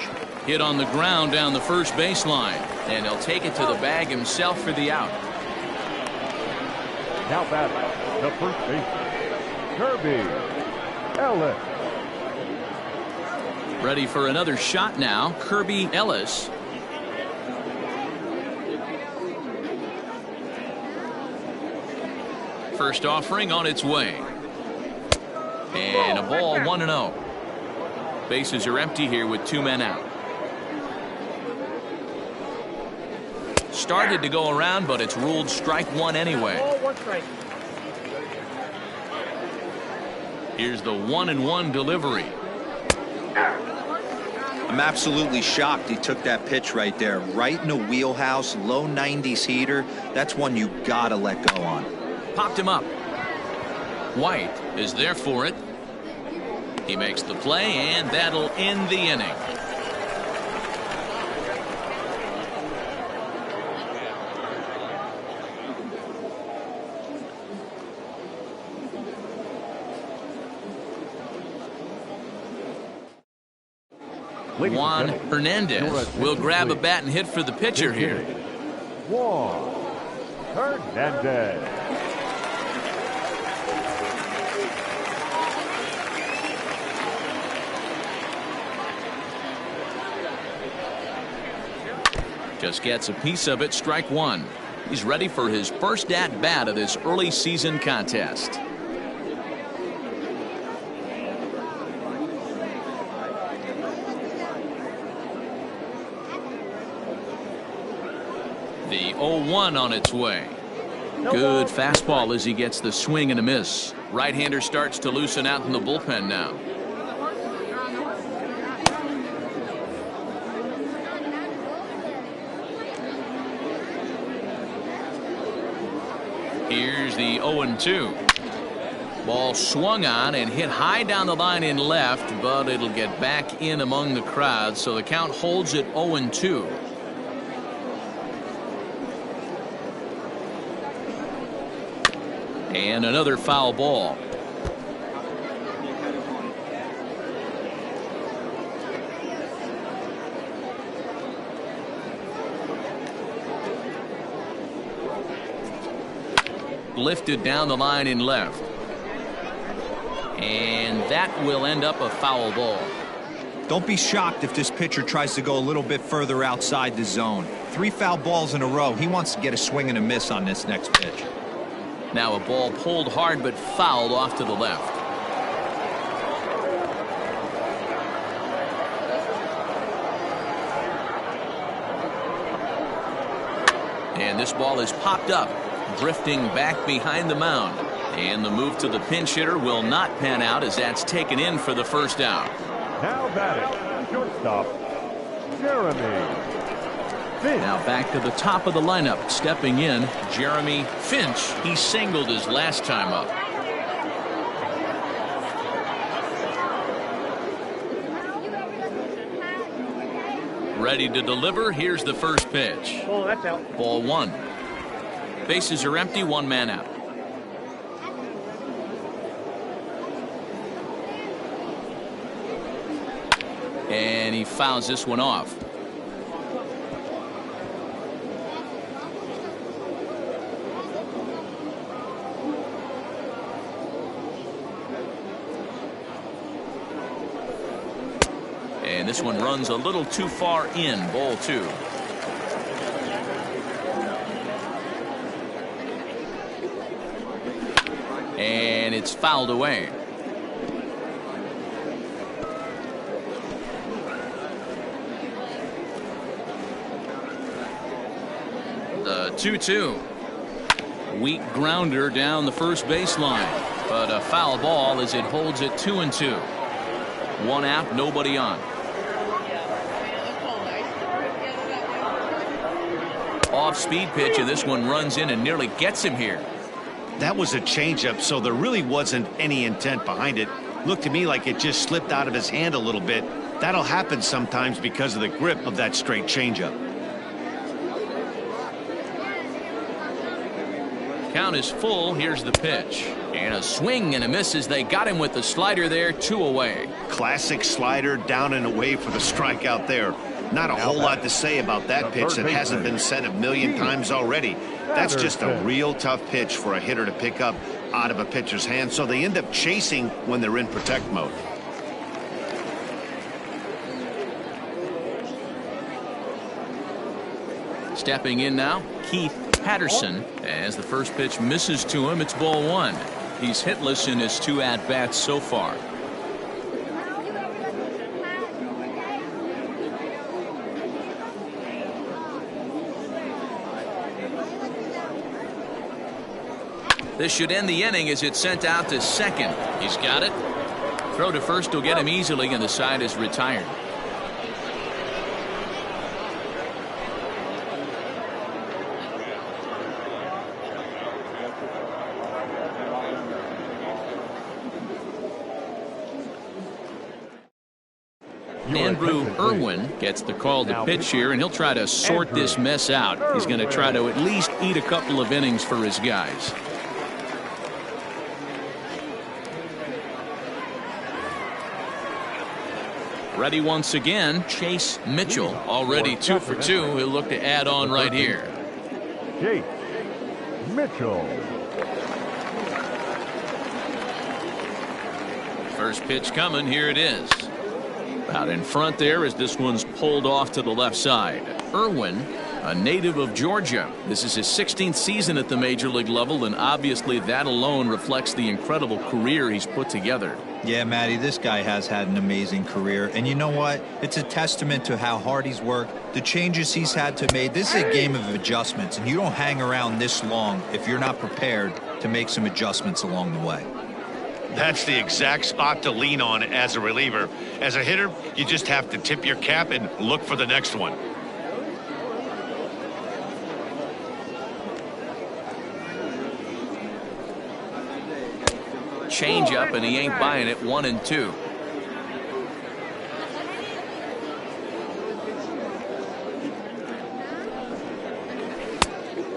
Hit on the ground down the first baseline, and he'll take it to the bag himself for the out. Now batting, the first baseman, Kirby Ellis. Ready for another shot now, Kirby Ellis. First offering on its way. And a ball, 1-0. Bases are empty here with 2 men out. Started to go around, but it's ruled strike 1 anyway. Here's the 1-1 delivery. I'm absolutely shocked he took that pitch right there. Right in the wheelhouse, low 90s heater. That's one you gotta let go on. Popped him up. White is there for it. He makes the play, and that'll end the inning. Juan Hernandez will grab a bat and hit for the pitcher here. Juan Hernandez. Just gets a piece of it, strike 1. He's ready for his first at-bat of this early season contest. The 0-1 on its way. Good fastball as he gets the swing and a miss. Right-hander starts to loosen out in the bullpen now. Here's the 0-2. Ball swung on and hit high down the line in left, but it'll get back in among the crowd, so the count holds at 0-2. And another foul ball. Lifted down the line in left. And that will end up a foul ball. Don't be shocked if this pitcher tries to go a little bit further outside the zone. 3 foul balls in a row. He wants to get a swing and a miss on this next pitch. Now a ball pulled hard but fouled off to the left. And this ball is popped up, drifting back behind the mound. And the move to the pinch hitter will not pan out as that's taken in for the first out. Now batting, shortstop, Jeremy Finch. Now back to the top of the lineup. Stepping in, Jeremy Finch. He singled his last time up. Ready to deliver. Here's the first pitch. Oh, that's out. Ball 1. Bases are empty. 1 man out. And he fouls this one off. And this one runs a little too far in. Ball 2. And it's fouled away. The 2-2. Weak grounder down the first baseline, but a foul ball as it holds it 2-2. 1 out, nobody on. Off speed pitch, and this one runs in and nearly gets him here. That was a changeup, so there really wasn't any intent behind it. Looked to me like it just slipped out of his hand a little bit. That'll happen sometimes because of the grip of that straight changeup. Count is full. Here's the pitch. And a swing and a miss as they got him with the slider there. 2 away. Classic slider down and away for the strikeout there. Not a whole lot to say about that pitch that hasn't been said a million times already. That's just a real tough pitch for a hitter to pick up out of a pitcher's hand, so they end up chasing when they're in protect mode. Stepping in now, Keith Patterson, as the first pitch misses to him. It's ball 1. He's hitless in his 2 at-bats so far. This should end the inning as it's sent out to second. He's got it. Throw to first will get him easily, and the side is retired. Andrew Irwin gets the call to pitch here, and he'll try to sort this mess out. He's going to try to at least eat a couple of innings for his guys. Ready once again, Chase Mitchell. Already 2 for 2. He'll look to add on right here. Chase Mitchell. First pitch coming. Here it is. Out in front there as this one's pulled off to the left side. Irwin, a native of Georgia. This is his 16th season at the major league level, and obviously that alone reflects the incredible career he's put together. Yeah, Matty, this guy has had an amazing career. And you know what? It's a testament to how hard he's worked, the changes he's had to make. This is a game of adjustments, and you don't hang around this long if you're not prepared to make some adjustments along the way. That's the exact spot to lean on as a reliever. As a hitter, you just have to tip your cap and look for the next one. changeup, and he ain't buying it. 1-2.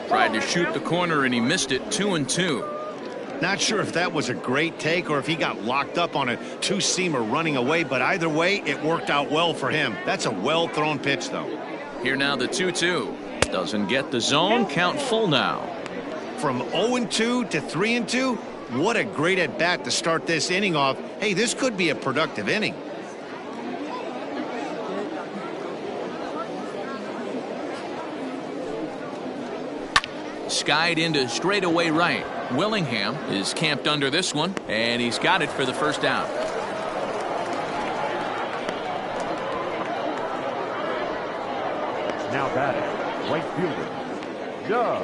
Tried to shoot the corner, and he missed it. 2-2. Not sure if that was a great take or if he got locked up on a two-seamer running away, but either way, it worked out well for him. That's a well-thrown pitch, though. Here now the 2-2. Doesn't get the zone. Count full now. From 0-2 to 3-2, what a great at-bat to start this inning off. Hey, this could be a productive inning. Skied into straightaway right. Willingham is camped under this one, and he's got it for the first down. Now batting, right fielder, Doug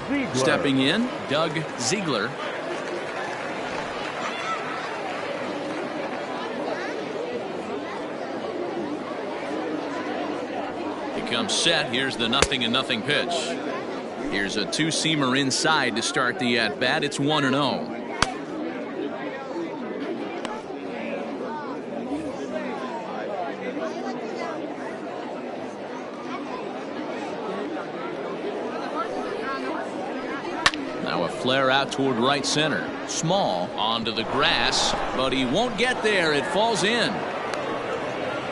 Ziegler. Stepping in, Doug Ziegler. He comes set. Here's the 0-0 pitch. Here's a two-seamer inside to start the at-bat. It's 1-0. Now a flare out toward right center. Small onto the grass, but he won't get there. It falls in.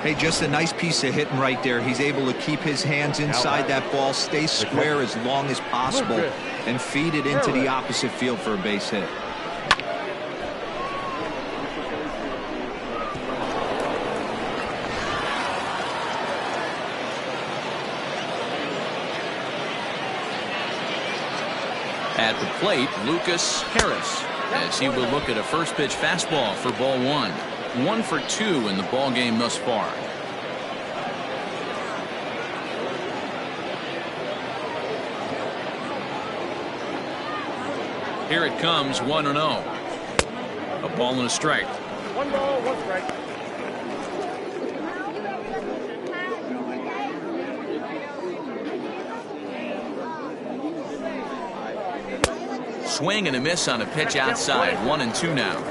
Hey, just a nice piece of hitting right there. He's able to keep his hands inside that ball, stay square as long as possible, and feed it into the opposite field for a base hit. At the plate, Lucas Harris, as he will look at a first pitch fastball for ball one. 1 for 2 in the ball game thus far. Here it comes, 1-0. A ball and a strike. 1 ball, 1 strike. Swing and a miss on a pitch outside. 1-2 now.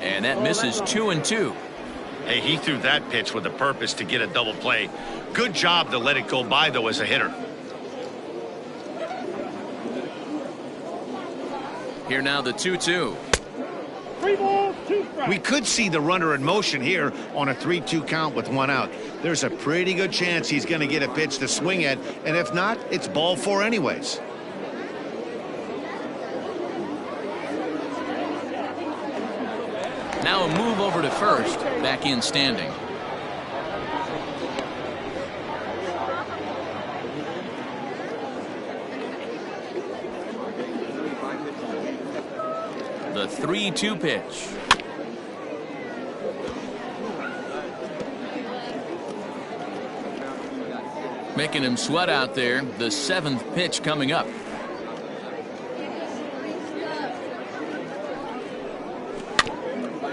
And that misses. 2-2. Hey, he threw that pitch with a purpose to get a double play. Good job to let it go by, though, as a hitter. Here now the 2-2. 3 balls, 2 strikes. We could see the runner in motion here on a 3-2 count with 1 out. There's a pretty good chance he's going to get a pitch to swing at, and if not, it's ball 4 anyways. Now a move over to first. Back in standing. The 3-2 pitch. Making him sweat out there. The 7th pitch coming up.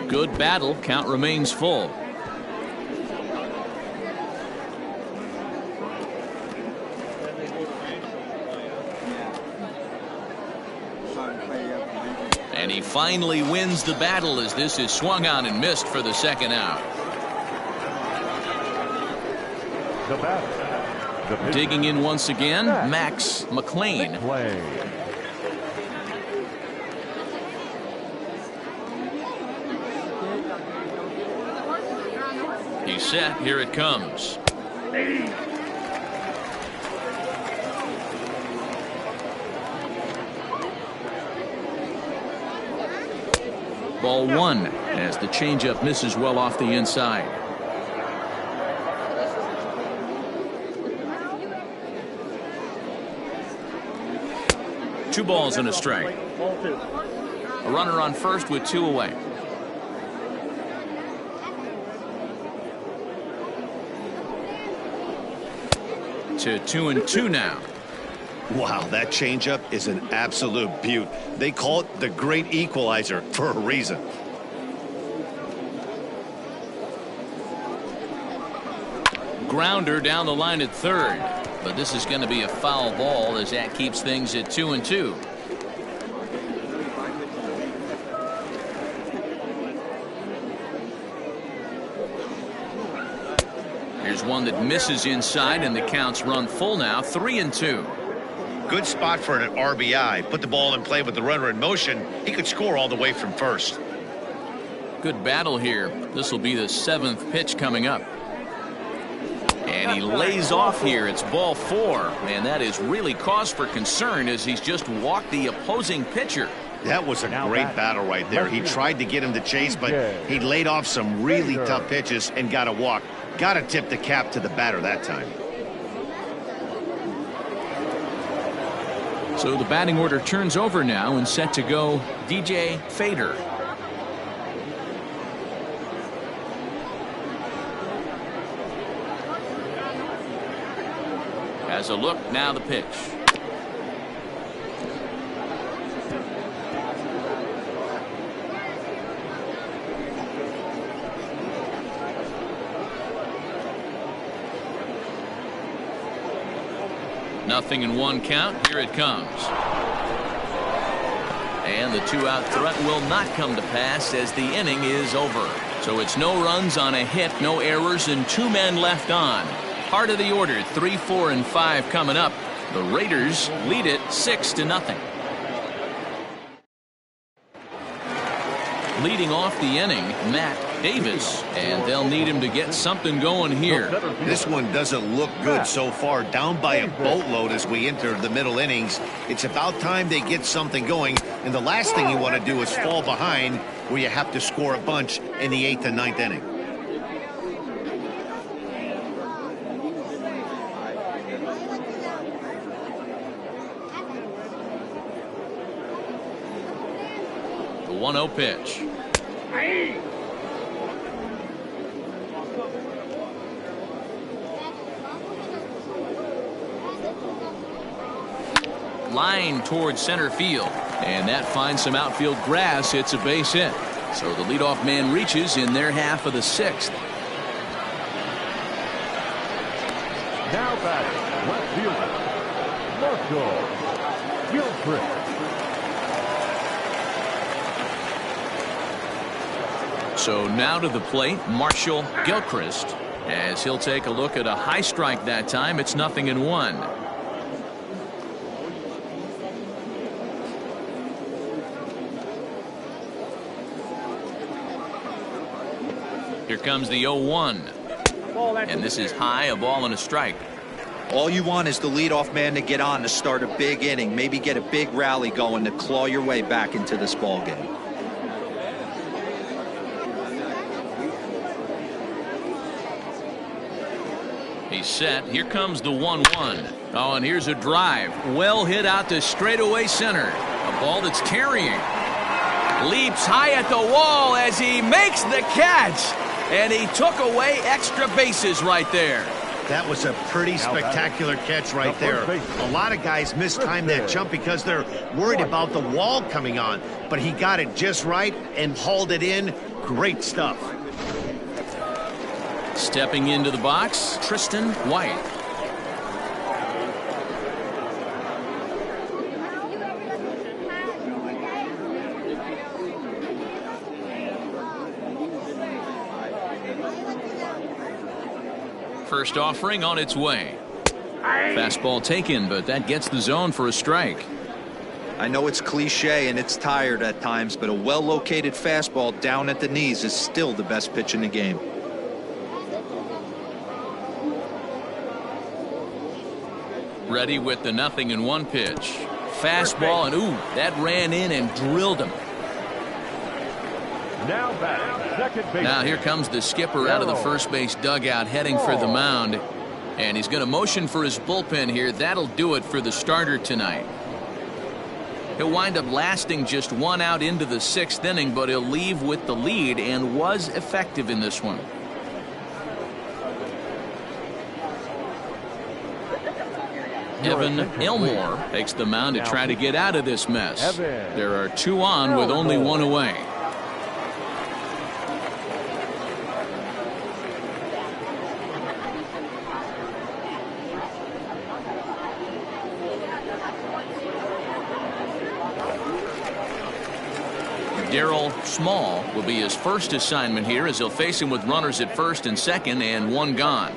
Good battle. Count remains full. And he finally wins the battle as this is swung on and missed for the 2nd out. The batter. Digging in once again, Max Mclean. He's set. Here it comes. Ball 1 as the changeup misses well off the inside. Two balls and a strike. Ball 2. A runner on first with 2 away. To 2-2 now. Wow, that changeup is an absolute beaut. They call it the great equalizer for a reason. Grounder down the line at third. but this is going to be a foul ball as that keeps things at 2-2. Here's one that misses inside, and the count's run full now, 3-2. Good spot for an RBI. Put the ball in play with the runner in motion. He could score all the way from first. Good battle here. This will be the 7th pitch coming up. And he lays off here. It's ball 4. And that is really cause for concern as he's just walked the opposing pitcher. That was a great battle right there. He tried to get him to chase, but he laid off some really tough pitches and got a walk. Got to tip the cap to the batter that time. So the batting order turns over now and set to go DJ Fader. Has a look, now the pitch. Nothing in 1 count. Here it comes. And the 2-out threat will not come to pass as the inning is over. So it's no runs on a hit, no errors, and 2 men left on. Part of the order, 3, 4, and 5 coming up. The Raiders lead it 6-0. Leading off the inning, Matt Davis, and they'll need him to get something going here. This one doesn't look good so far. Down by a boatload as we enter the middle innings. It's about time they get something going, and the last thing you want to do is fall behind where you have to score a bunch in the 8th and 9th inning. The 1-0 pitch. Line towards center field, and that finds some outfield grass. It's a base hit. So the leadoff man reaches in their half of the 6th. Now batting, left fielder, Marshall Gilchrist. So now to the plate, Marshall Gilchrist, as he'll take a look at a high strike that time. It's 0-1. Here comes the 0-1. And this is high, a ball and a strike. All you want is the leadoff man to get on to start a big inning, maybe get a big rally going to claw your way back into this ball game. He's set. Here comes the 1-1. Oh, and here's a drive. Well hit out to straightaway center. A ball that's carrying. Leaps high at the wall as he makes the catch. And he took away extra bases right there. That was a pretty spectacular catch right there. A lot of guys mistime that jump because they're worried about the wall coming on. But he got it just right and hauled it in. Great stuff. Stepping into the box, Tristan White. First offering on its way. Fastball taken, but that gets the zone for a strike. I know it's cliche and it's tired at times, but a well-located fastball down at the knees is still the best pitch in the game. Ready with the 0-1 pitch. Fastball, and ooh, that ran in and drilled him. Now batting, second base. Now here comes the skipper out of the first base dugout heading for the mound. And he's going to motion for his bullpen here. That'll do it for the starter tonight. He'll wind up lasting just 1 out into the 6th inning, but he'll leave with the lead and was effective in this one. Evan Elmore takes the mound to try to get out of this mess. There are 2 on with only 1 away. Darryl Small will be his first assignment here as he'll face him with runners at first and second and one gone.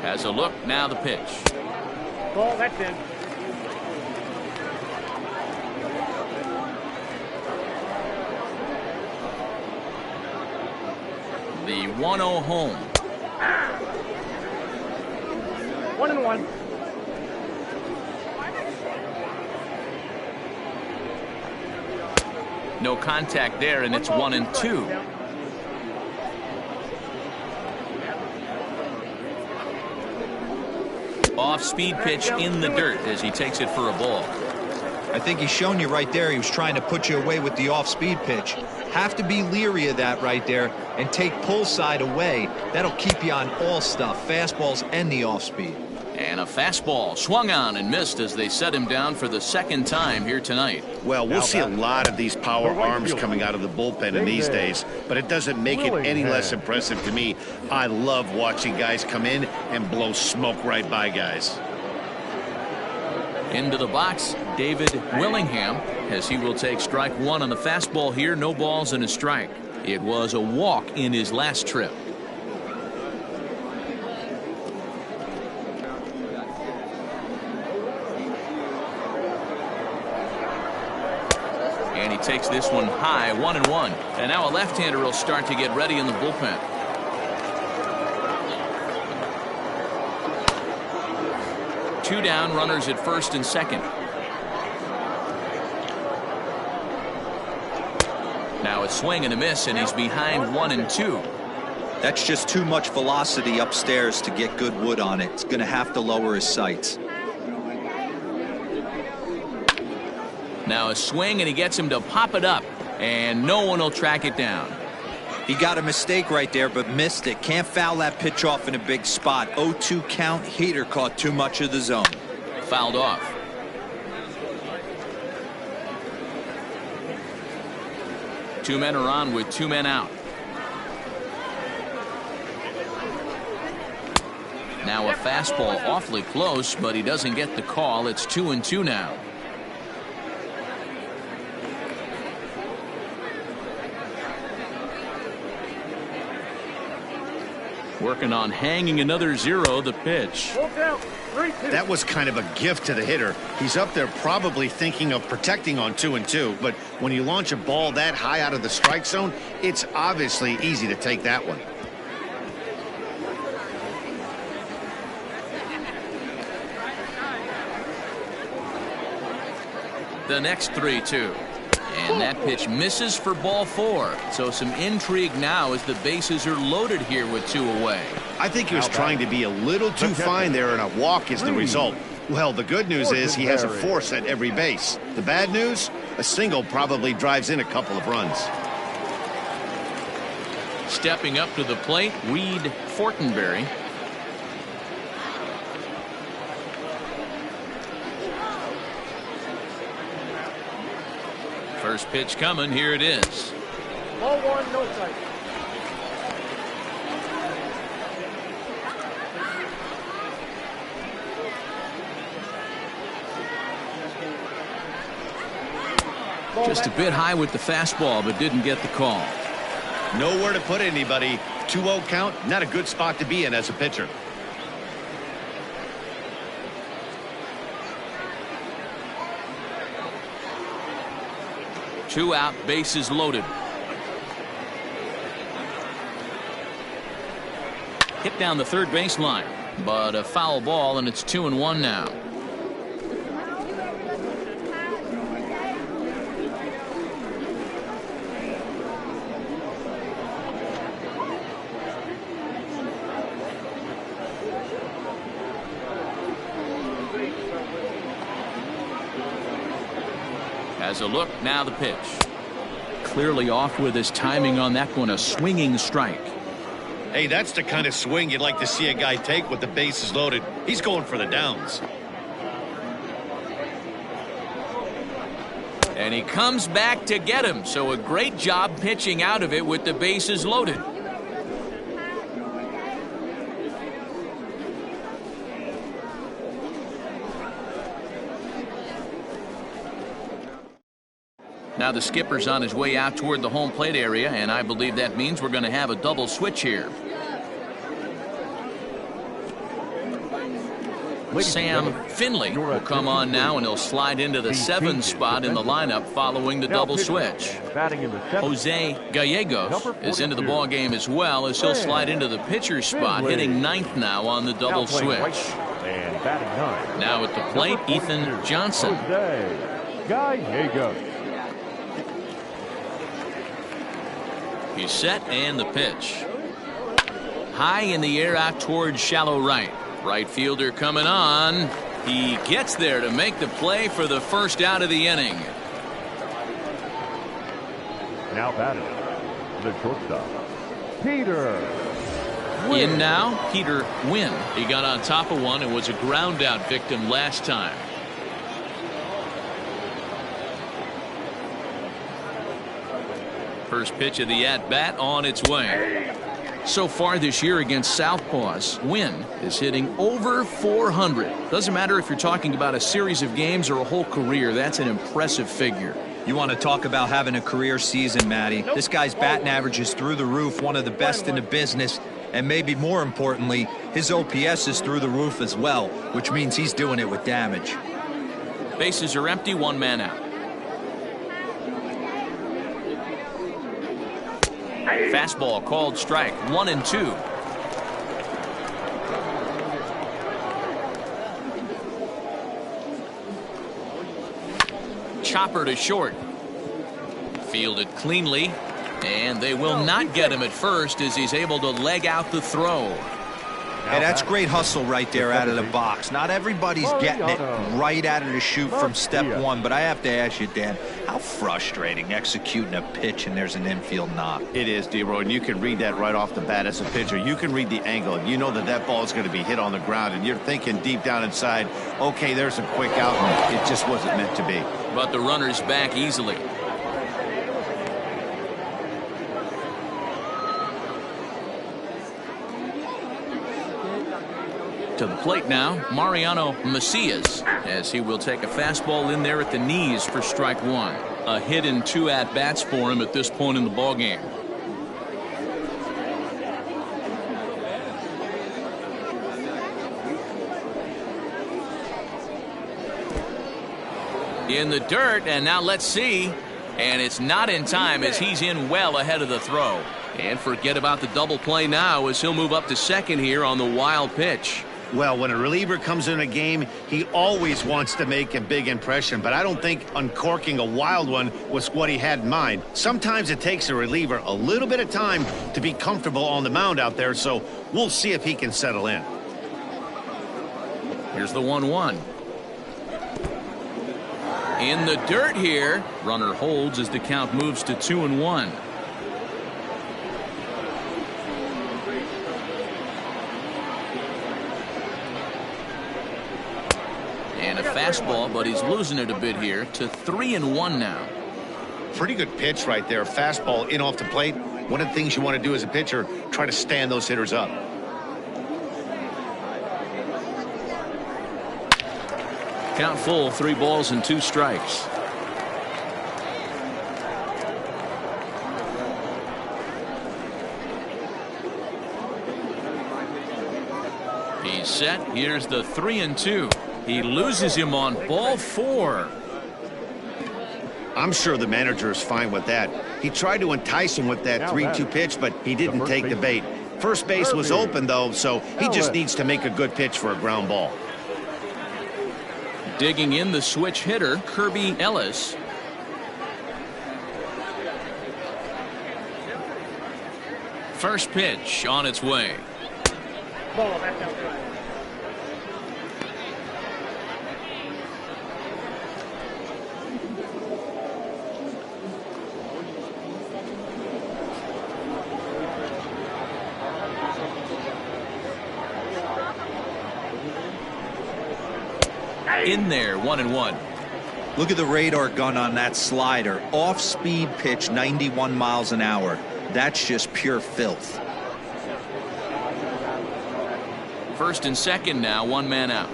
Has a look, now the pitch. Ball, that's in. The 1-0 home. 1-1. No contact there, and it's 1-2. Off-speed pitch in the dirt as he takes it for a ball. I think he's shown you right there. He was trying to put you away with the off-speed pitch. Have to be leery of that right there and take pull side away. That'll keep you on all stuff, fastballs and the off-speed. And a fastball swung on and missed as they set him down for the second time here tonight. Well, we'll see a lot of these power arms coming out of the bullpen in these days, but it doesn't make it any less impressive to me. I love watching guys come in and blow smoke right by guys. Into the box, David Willingham, as he will take strike one on the fastball here. No balls and a strike. It was a walk in his last trip. And he takes this one high, 1-1. And now a left-hander will start to get ready in the bullpen. Two down, runners at first and second. Now a swing and a miss, and he's behind 1-2. That's just too much velocity upstairs to get good wood on it. It's going to have to lower his sights. Now a swing, and he gets him to pop it up, and no one will track it down. He got a mistake right there, but missed it. Can't foul that pitch off in a big spot. 0-2 count. Heater caught too much of the zone. Fouled off. Two men are on with two men out. Now a fastball awfully close, but he doesn't get the call. It's 2-2 now. Working on hanging another zero, the pitch. That was kind of a gift to the hitter. He's up there probably thinking of protecting on 2-2, but when you launch a ball that high out of the strike zone, it's obviously easy to take that one. The next 3-2. And that pitch misses for ball four. So some intrigue now as the bases are loaded here with two away. I think he was trying to be a little too fine there, and a walk is the result. Well, the good news is he has a force at every base. The bad news, a single probably drives in a couple of runs. Stepping up to the plate, Reed Fortenberry. First pitch coming. Here it is. Ball one, no strike. Just a bit high with the fastball, but didn't get the call. Nowhere to put anybody. 2-0 count, not a good spot to be in as a pitcher. Two out, bases loaded. Hit down the third baseline, but a foul ball, and it's 2-1 now. Has a look, now the pitch. Clearly off with his timing on that one, a swinging strike. Hey, that's the kind of swing you'd like to see a guy take with the bases loaded. He's going for the downs. And he comes back to get him, so a great job pitching out of it with the bases loaded. Now the skipper's on his way out toward the home plate area, and I believe that means we're going to have a double switch here. Sam Finley will come on now, and he'll slide into the 7 spot in the lineup following the double switch. Jose Gallegos is into the ball game as well, as he'll slide into the pitcher's spot, hitting 9th now on the double switch. Now at the plate, Ethan Johnson. He's set, and the pitch. High in the air out towards shallow right. Right fielder coming on. He gets there to make the play for the first out of the inning. Now batting, the shortstop, Peter In now, Peter Wynn. He got on top of one and was a ground out victim last time. First pitch of the at-bat on its way. So far this year against Southpaws, Wynn is hitting over 400. Doesn't matter if you're talking about a series of games or a whole career. That's an impressive figure. You want to talk about having a career season, Matty. This guy's batting average is through the roof, one of the best in the business. And maybe more importantly, his OPS is through the roof as well, which means he's doing it with damage. Bases are empty, 1 man out. Fastball called strike, 1-2. Chopper to short. Fielded cleanly, and they will not get him at first as he's able to leg out the throw. Hey, that's great hustle right there out of the box. Not everybody's getting it right out of the chute from step one, but I have to ask you, Dan, how frustrating executing a pitch and there's an infield knock. It is, D-Roy, and you can read that right off the bat as a pitcher. You can read the angle, and you know that that ball is going to be hit on the ground, and you're thinking deep down inside, okay, there's a quick out, and it just wasn't meant to be. But the runner's back easily. To the plate now, Mariano Macias, as he will take a fastball in there at the knees for strike 1. A hit in 2 at-bats for him at this point in the ballgame. In the dirt, and now let's see. And it's not in time as he's in well ahead of the throw. And forget about the double play now as he'll move up to second here on the wild pitch. Well, when a reliever comes in a game, he always wants to make a big impression, but I don't think uncorking a wild one was what he had in mind. Sometimes it takes a reliever a little bit of time to be comfortable on the mound out there, so we'll see if he can settle in. Here's the 1-1. In the dirt here. Runner holds as the count moves to 2-1. And a fastball, but he's losing it a bit here to 3-1 now. Pretty good pitch right there. Fastball in off the plate. One of the things you want to do as a pitcher, try to stand those hitters up. Count full, 3 balls and 2 strikes. He's set. Here's the 3-2. He loses him on ball 4. I'm sure the manager is fine with that. He tried to entice him with that 3-2 pitch, but he didn't take the bait. First base was open, though, so he just needs to make a good pitch for a ground ball. Digging in the switch hitter, Kirby Ellis. First pitch on its way. Ball, that's outside. In there, 1-1. Look at the radar gun on that slider. Off-speed pitch, 91 miles an hour. That's just pure filth. First and second now, 1 man out.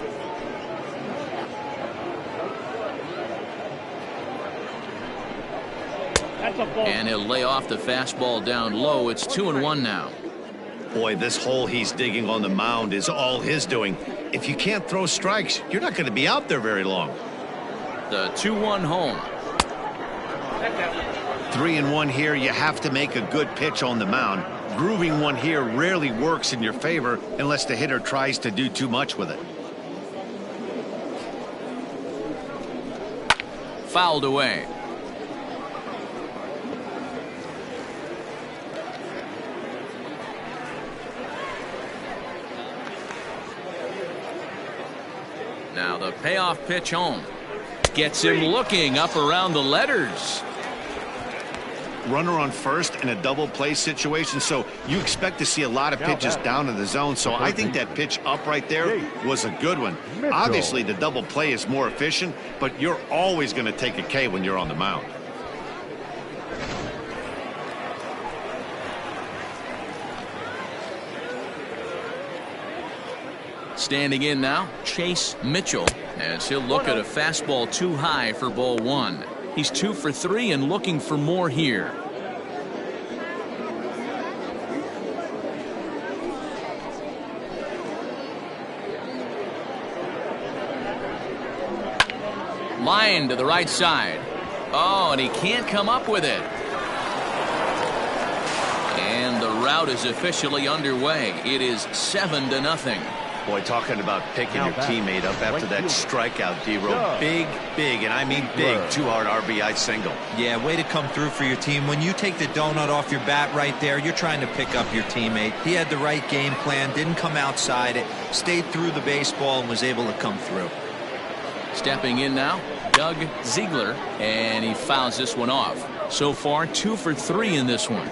That's a ball. And he'll lay off the fastball down low. It's 2-1 now. Boy, this hole he's digging on the mound is all his doing. If you can't throw strikes, you're not going to be out there very long. The 2-1 home. 3-1 here. You have to make a good pitch on the mound. Grooving one here rarely works in your favor unless the hitter tries to do too much with it. Fouled away. Now the payoff pitch home. Gets him looking up around the letters. Runner on first in a double play situation, so you expect to see a lot of pitches down in the zone. So I think that pitch up right there was a good one. Obviously the double play is more efficient, but you're always going to take a K when you're on the mound. Standing in now, Chase Mitchell, as he'll look at a fastball too high for ball one. He's 2 for 3 and looking for more here. Line to the right side. Oh, and he can't come up with it. And the route is officially underway. It is 7-0. Boy, talking about picking your teammate up after that strikeout, D-Row. Big, and I mean big, 2-hard RBI single. Yeah, way to come through for your team. When you take the donut off your bat right there, you're trying to pick up your teammate. He had the right game plan, didn't come outside it, stayed through the baseball, and was able to come through. Stepping in now, Doug Ziegler, and he fouls this one off. So far, 2 for 3 in this one.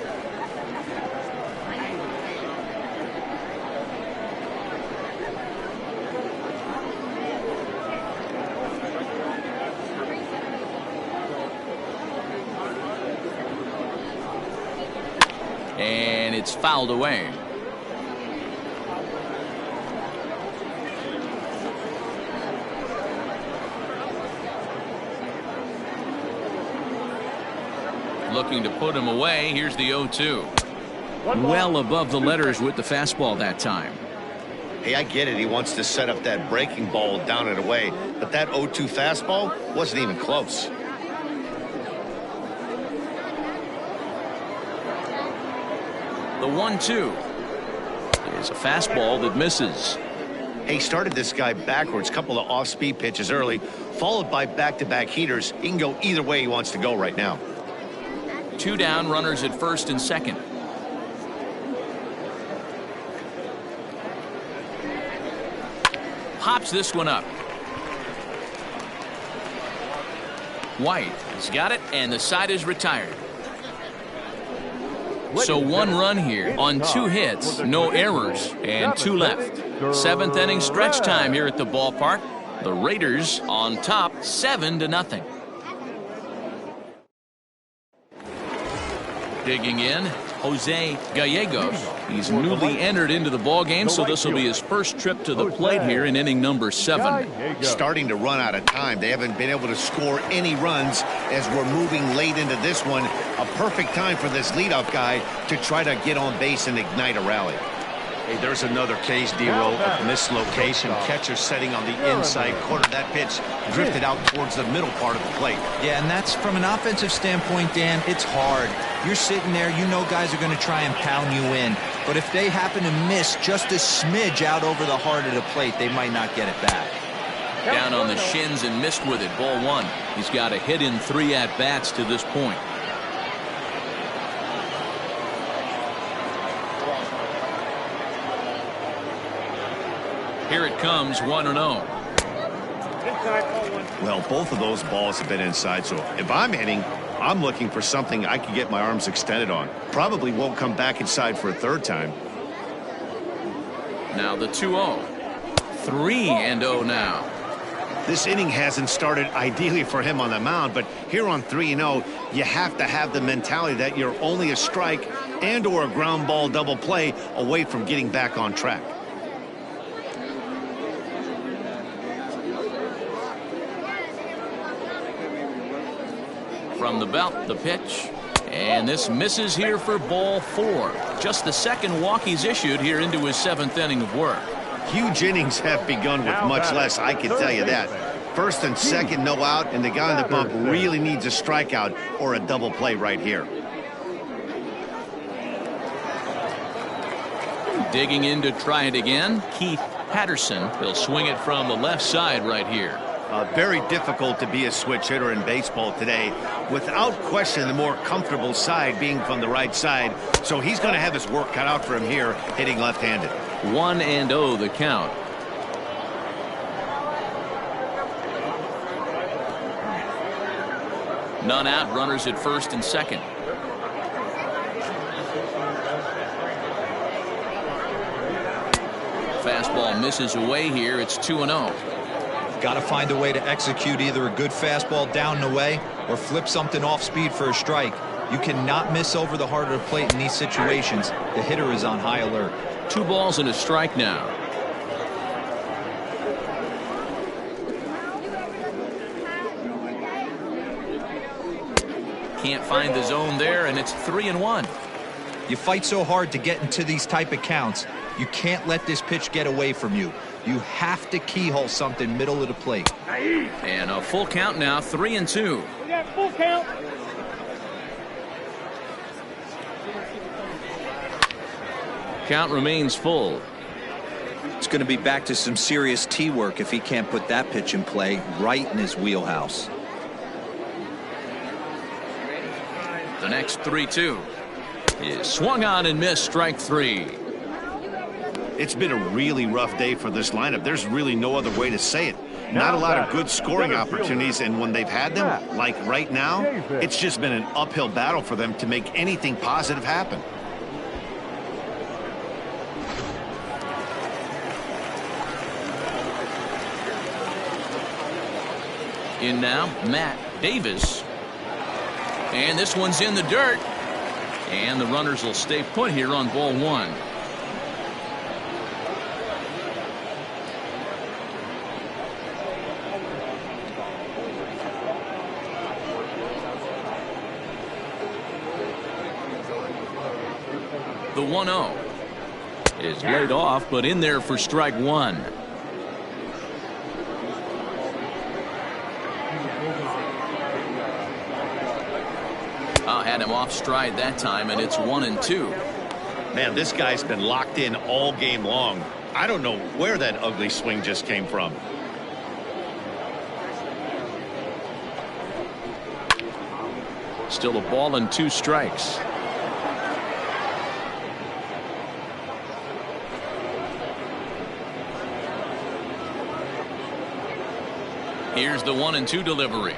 And it's fouled away. Looking to put him away. Here's the 0-2. Well above the letters with the fastball that time. Hey, I get it. He wants to set up that breaking ball down and away, but that 0-2 fastball wasn't even close. The 1-2 is a fastball that misses. He started this guy backwards, couple of off-speed pitches early, followed by back-to-back heaters. He can go either way he wants to go right now. 2 down, runners at first and second. Pops this one up. White has got it, and the side is retired. So 1 run here on 2 hits, no errors, and 2 left. 7th inning stretch time here at the ballpark. The Raiders on top, 7-0. Digging in, Jose Gallegos. He's newly entered into the ballgame, so this will be his first trip to the plate here in inning number 7. Starting to run out of time. They haven't been able to score any runs as we're moving late into this one. A perfect time for this leadoff guy to try to get on base and ignite a rally. Hey, there's another case, D-Row, of mislocation. Catcher setting on the inside corner. That pitch drifted out towards the middle part of the plate. Yeah, and that's from an offensive standpoint, Dan, it's hard. You're sitting there, you know guys are going to try and pound you in. But if they happen to miss just a smidge out over the heart of the plate, they might not get it back. Down on the shins and missed with it. Ball 1. He's got a hit in 3 at-bats to this point. Here it comes, 1-0. Well, both of those balls have been inside, so if I'm hitting, I'm looking for something I can get my arms extended on. Probably won't come back inside for a 3rd time. Now the 2-0. 3-0 now. This inning hasn't started ideally for him on the mound, but here on 3-0, you have to have the mentality that you're only a strike and or a ground ball double play away from getting back on track. From the belt, the pitch. And this misses here for ball 4. Just the second walk he's issued here into his 7th inning of work. Huge innings have begun with much less, I can tell you that. First and second, no out, and the guy on the bump really needs a strikeout or a double play right here. Digging in to try it again, Keith Patterson. He'll swing it from the left side right here. Very difficult to be a switch hitter in baseball today. Without question, the more comfortable side being from the right side. So he's going to have his work cut out for him here, hitting left-handed. 1-0 the count. None out, runners at first and second. Fastball misses away here. It's 2-0. Got to find a way to execute either a good fastball down and away or flip something off speed for a strike. You cannot miss over the heart of the plate in these situations. The hitter is on high alert. 2 balls and a strike now. Can't find the zone there, and it's 3-1. You fight so hard to get into these type of counts. You can't let this pitch get away from you. You have to keyhole something middle of the plate. And a full count now, 3-2. We got full count. Count remains full. It's going to be back to some serious tee work if he can't put that pitch in play right in his wheelhouse. The next 3-2 is swung on and missed, strike 3. It's been a really rough day for this lineup. There's really no other way to say it. Not a lot of good scoring opportunities, and when they've had them, like right now, it's just been an uphill battle for them to make anything positive happen. In now, Matt Davis. And this one's in the dirt. And the runners will stay put here on ball 1. The 1-0 is laid off, but in there for strike 1. Had him off stride that time, and it's 1-2. Man, this guy's been locked in all game long. I don't know where that ugly swing just came from. Still a ball and 2 strikes. Here's the 1-2 delivery.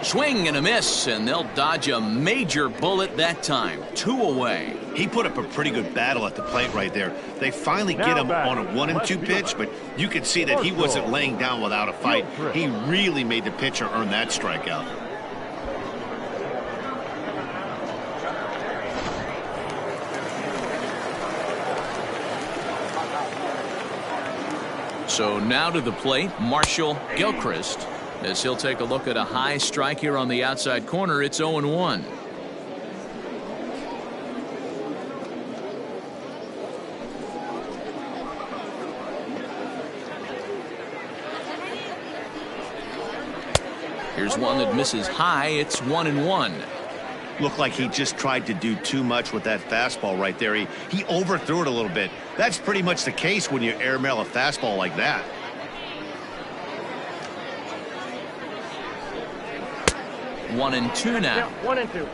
Swing and a miss, and they'll dodge a major bullet that time. 2 away. He put up a pretty good battle at the plate right there. They finally get him on a 1-2 pitch, but you could see that he wasn't laying down without a fight. He really made the pitcher earn that strikeout. So now to the plate, Marshall Gilchrist. As he'll take a look at a high strike here on the outside corner. It's 0-1. Here's one that misses high. It's 1-1. Looked like he just tried to do too much with that fastball right there. He overthrew it a little bit. That's pretty much the case when you airmail a fastball like that. 1-2 now. Yeah, 1-2.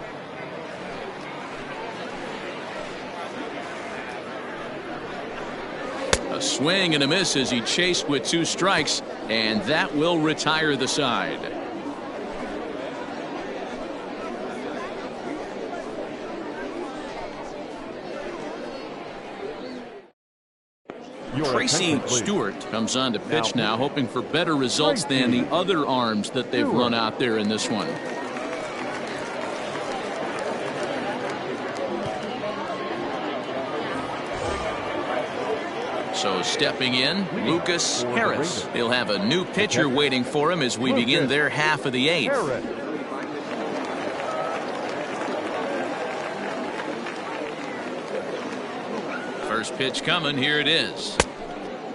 A swing and a miss as he chased with 2 strikes, and that will retire the side. Tracy Stewart comes on to pitch now, hoping for better results than the other arms that they've run out there in this one. So stepping in, Lucas Harris. He'll have a new pitcher waiting for him as we begin their half of the 8th. First pitch coming. Here it is.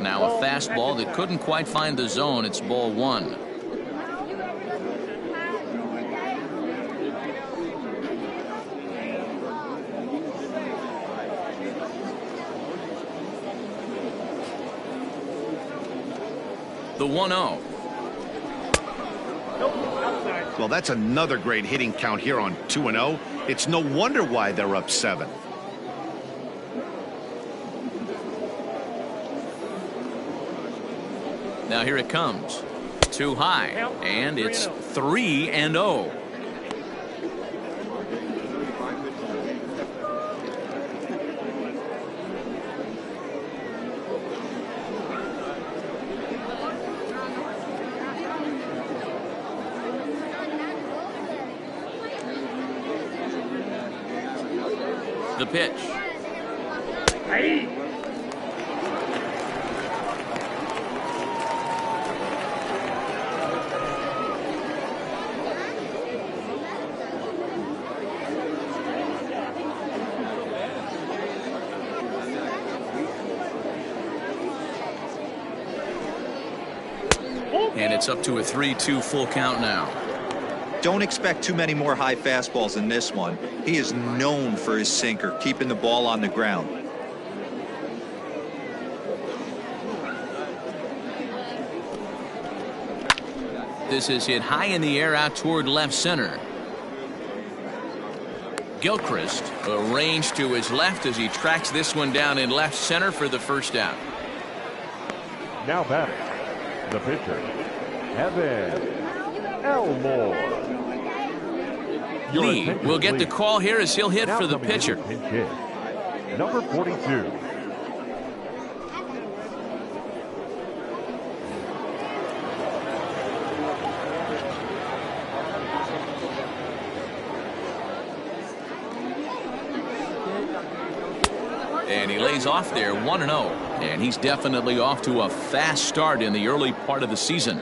Now a fastball that couldn't quite find the zone. It's ball 1. The 1-0. Well, that's another great hitting count here on 2-0. It's no wonder why they're up 7. Now here it comes. Too high. And it's 3-0. The pitch. Hey. And it's up to a 3-2 full count now. Don't expect too many more high fastballs in this one. He is known for his sinker, keeping the ball on the ground. This is hit high in the air out toward left center. Gilchrist arranged to his left as he tracks this one down in left center for the first out. Now batting, the pitcher, Evan Elmore. Lee will get the call here as he'll hit for the pitcher. Number 42. And he lays off there 1-0. And he's definitely off to a fast start in the early part of the season.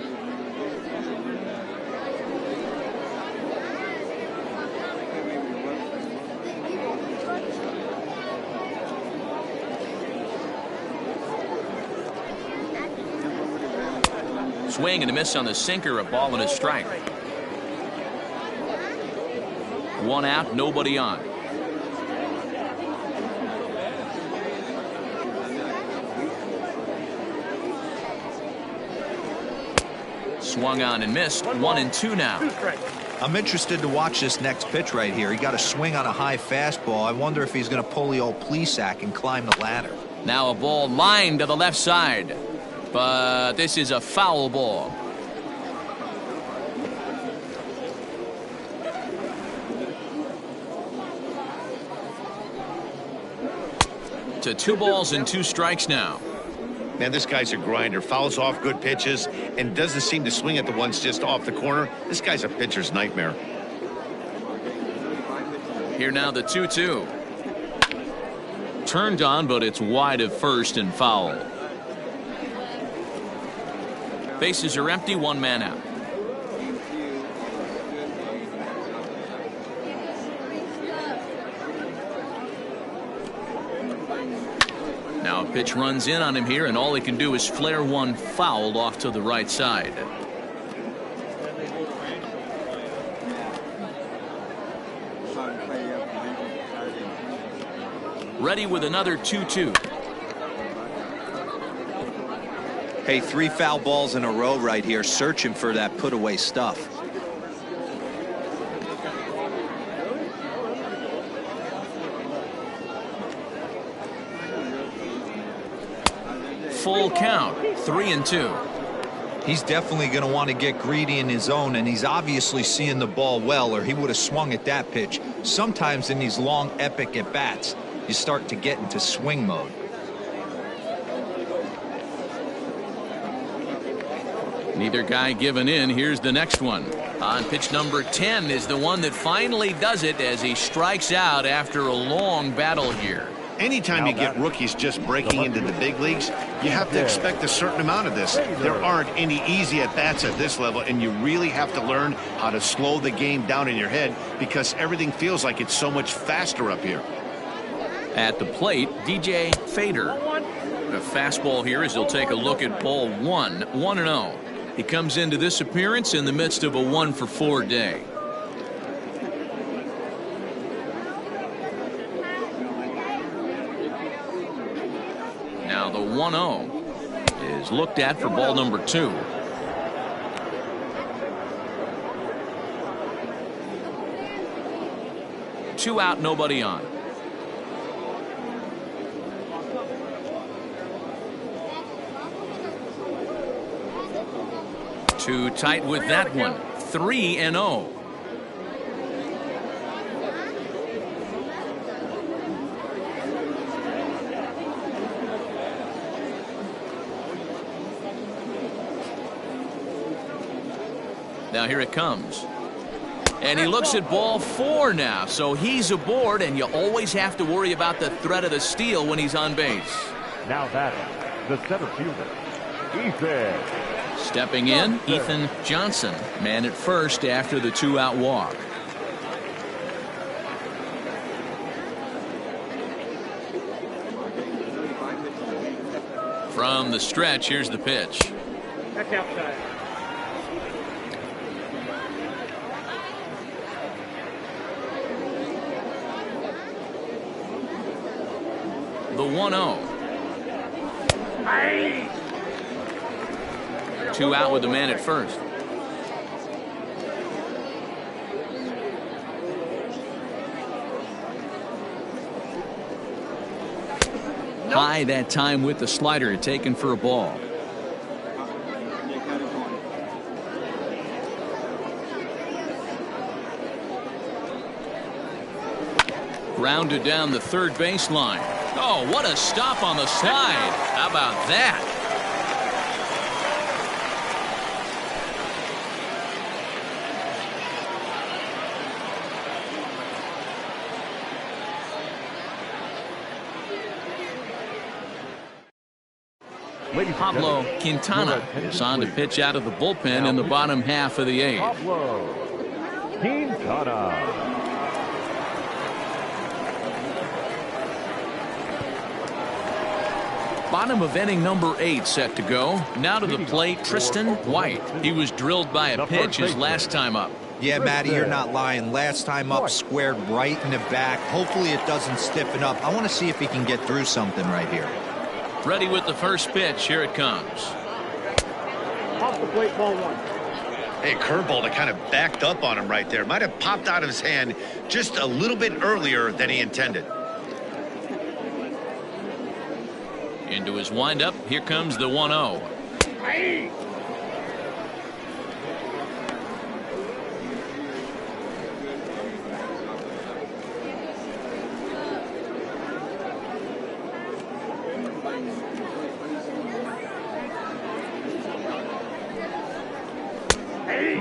Swing and a miss on the sinker, a ball and a strike. 1 out, nobody on. Swung on and missed. 1-2 now. I'm interested to watch this next pitch right here. He got a swing on a high fastball. I wonder if he's going to pull the old Plesac and climb the ladder. Now a ball lined to the left side. But this is a foul ball. To 2 balls and 2 strikes now. Man, this guy's a grinder. Fouls off good pitches and doesn't seem to swing at the ones just off the corner. This guy's a pitcher's nightmare. Here now the 2-2. Turned on, but it's wide of first and foul. Bases are empty, 1 man out. Now a pitch runs in on him here, and all he can do is flare one foul off to the right side. Ready with another 2-2. Hey, 3 foul balls in a row right here, searching for that put away stuff. Full count, 3-2. He's definitely going to want to get greedy in his zone, and he's obviously seeing the ball well, or he would have swung at that pitch. Sometimes in these long, epic at-bats, you start to get into swing mode. Neither guy giving in. Here's the next one. On pitch number 10 is the one that finally does it as he strikes out after a long battle here. Anytime you get rookies just breaking into the big leagues, you have to expect a certain amount of this. There aren't any easy at-bats at this level, and you really have to learn how to slow the game down in your head because everything feels like it's so much faster up here. At the plate, DJ Fader. A fastball here as he'll take a look at ball 1, 1-0. He comes into this appearance in the midst of a 1-for-4 day. Now the 1-0 is looked at for ball number 2. Two out, nobody on. Too tight with that one. 3-0. Now here it comes. And he looks at ball 4 now. So he's aboard, and you always have to worry about the threat of the steal when he's on base. Now batting, the center fielder, Ethan. Stepping in, Ethan Johnson, man at first after the 2-out walk. From the stretch, here's the pitch. That's outside. The 1-0. Aye. 2 out with the man at first. High that time with the slider, taken for a ball. Grounded down the third baseline. Oh, what a stop on the slide. How about that? Pablo Quintana is on to pitch out of the bullpen in the bottom half of the 8th. Pablo Quintana. Bottom of inning number 8 set to go. Now to the plate, Tristan White. He was drilled by a pitch his last time up. Yeah, Matty, you're not lying. Last time up, squared right in the back. Hopefully it doesn't stiffen up. I want to see if he can get through something right here. Ready with the first pitch. Here it comes. Off the plate, ball 1. Hey, curveball that kind of backed up on him right there. Might have popped out of his hand just a little bit earlier than he intended. Into his windup. Here comes the 1-0. Aye.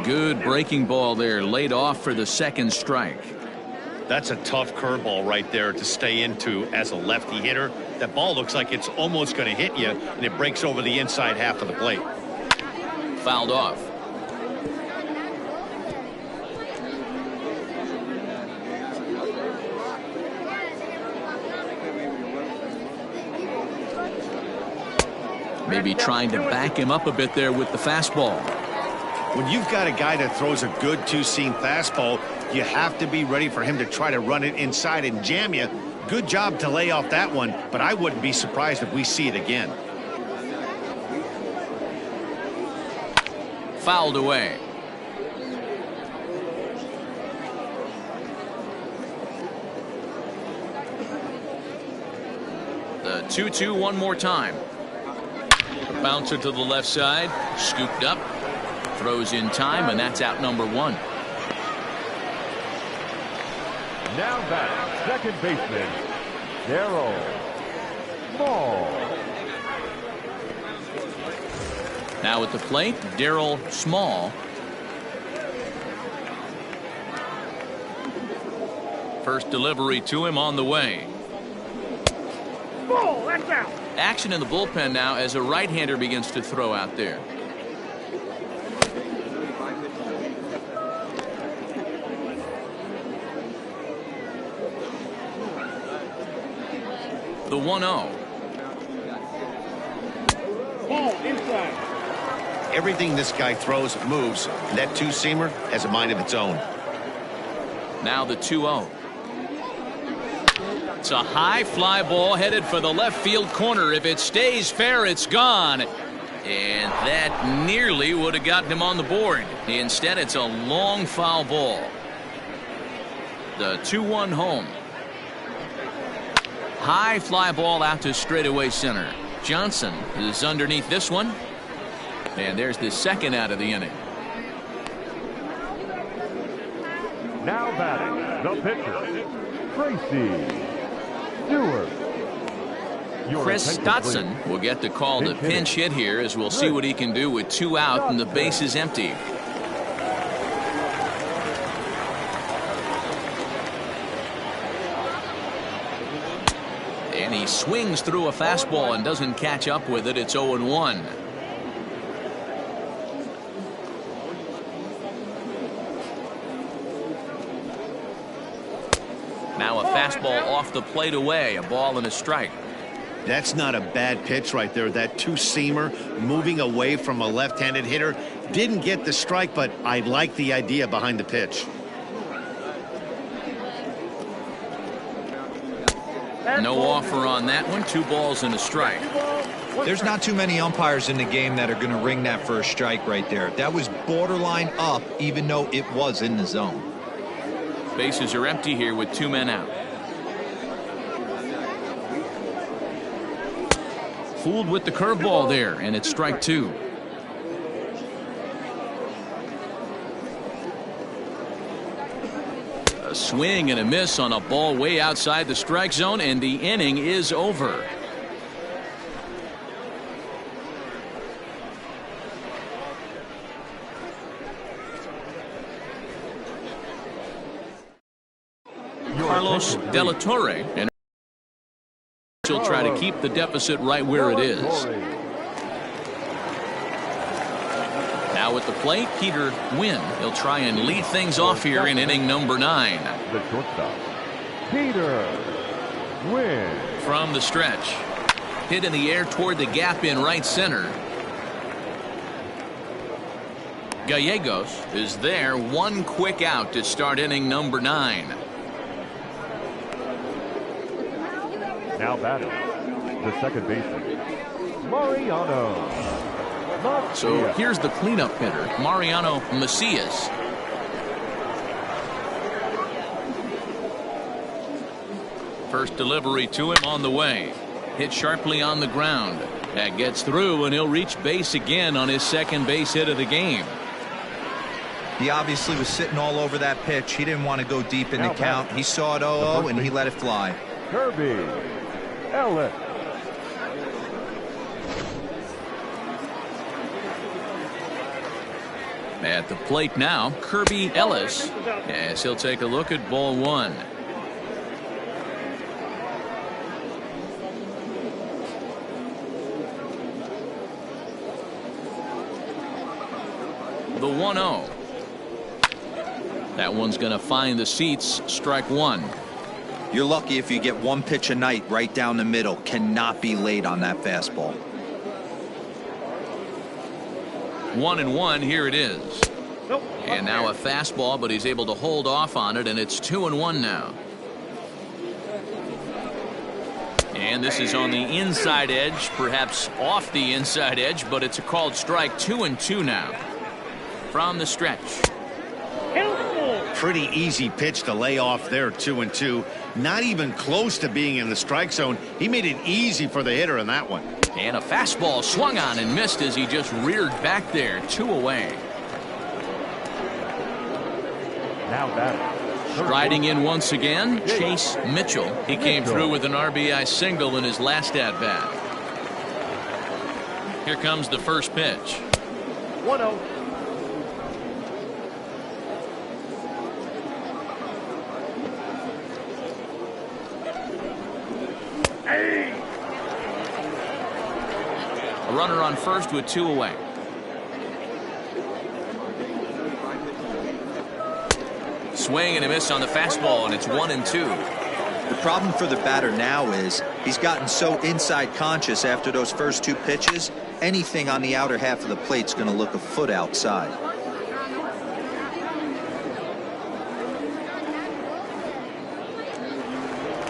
Good breaking ball there, laid off for the second strike. That's a tough curveball right there to stay into as a lefty hitter. That ball looks like it's almost going to hit you, and it breaks over the inside half of the plate. Fouled off. Maybe trying to back him up a bit there with the fastball. When you've got a guy that throws a good two-seam fastball, you have to be ready for him to try to run it inside and jam you. Good job to lay off that one, but I wouldn't be surprised if we see it again. Fouled away. The 2-2 one more time. A bouncer to the left side, scooped up. Throws in time, and that's out number 1. Now back, second baseman, Darryl Small. Now at the plate, Darryl Small. First delivery to him on the way. Ball, that's out. Action in the bullpen now as a right-hander begins to throw out there. The 1-0. Ball inside. Everything this guy throws moves. That two-seamer has a mind of its own. Now the 2-0. It's a high fly ball headed for the left field corner. If it stays fair, it's gone. And that nearly would have gotten him on the board. Instead, it's a long foul ball. The 2-1 home. High fly ball out to straightaway center. Johnson is underneath this one. And there's the second out of the inning. Now batting, the pitcher, Tracy Stewart. Chris Dotson will get the call to pinch hit here, as we'll see what he can do with 2 out and the base is empty. And he swings through a fastball and doesn't catch up with it. It's 0-1. Now a fastball off the plate away, a ball and a strike. That's not a bad pitch right there. That two-seamer moving away from a left-handed hitter. Didn't get the strike, but I like the idea behind the pitch. No offer on that one. 2 balls and a strike. There's not too many umpires in the game that are going to ring that first strike right there. That was borderline up, even though it was in the zone. Bases are empty here with 2 men out. Fooled with the curveball there, and it's strike 2. A swing and a miss on a ball way outside the strike zone, and the inning is over. Carlos De La Torre, and she'll try to keep the deficit right where it is. Now at the plate, Peter Wynn. He'll try and lead things off here in inning number 9. The shortstop, Peter Wynn. From the stretch, hit in the air toward the gap in right center. Gallegos is there. 1 quick out to start inning number 9. Now batting, the second baseman, Mariano. So here's the cleanup hitter, Mariano Macias. First delivery to him on the way. Hit sharply on the ground. That gets through, and he'll reach base again on his second base hit of the game. He obviously was sitting all over that pitch. He didn't want to go deep in the count. He saw it 0-0, and he let it fly. Kirby Ellis. At the plate now, Kirby Ellis, as he'll take a look at ball 1. The 1-0. That one's going to find the seats. Strike 1. You're lucky if you get 1 pitch a night right down the middle. Cannot be late on that fastball. 1-1. Here it is. And now a fastball, but he's able to hold off on it, and it's 2-1 now. And this is on the inside edge, perhaps off the inside edge, but it's a called strike. 2-2 now. From the stretch. Pretty easy pitch to lay off there. 2-2. Not even close to being in the strike zone. He made it easy for the hitter in that one. And a fastball swung on and missed as he just reared back there. 2 away. Now batting, Striding in once again, Chase Mitchell. He came through with an RBI single in his last at bat. Here comes the first pitch. 1-0. A runner on first with 2 away. Swing and a miss on the fastball, and it's 1-2. The problem for the batter now is he's gotten so inside conscious after those first 2 pitches. Anything on the outer half of the plate's going to look a foot outside.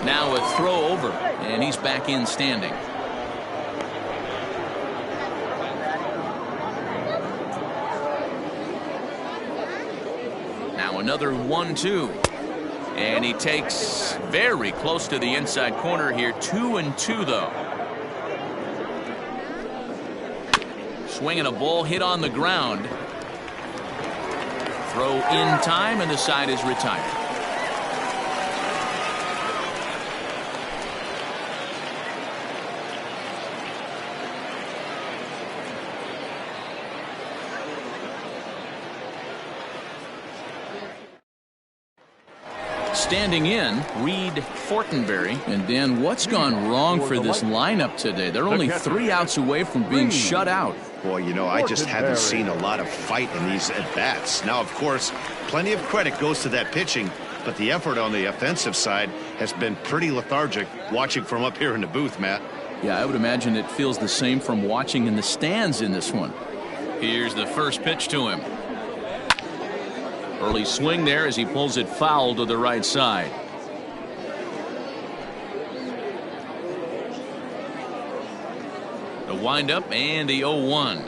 Now a throw over, and he's back in standing. Now another 1-2. And he takes very close to the inside corner here. 2-2 though. Swinging a ball hit on the ground. Throw in time, and the side is retired. Standing in, Reed Fortenberry. And Dan, what's gone wrong for this lineup today? They're only 3 outs away from being shut out. Boy, you know, I just haven't seen a lot of fight in these at-bats. Now, of course, plenty of credit goes to that pitching, but the effort on the offensive side has been pretty lethargic watching from up here in the booth, Matt. Yeah, I would imagine it feels the same from watching in the stands in this one. Here's the first pitch to him. Early swing there as he pulls it foul to the right side. The windup and the 0-1.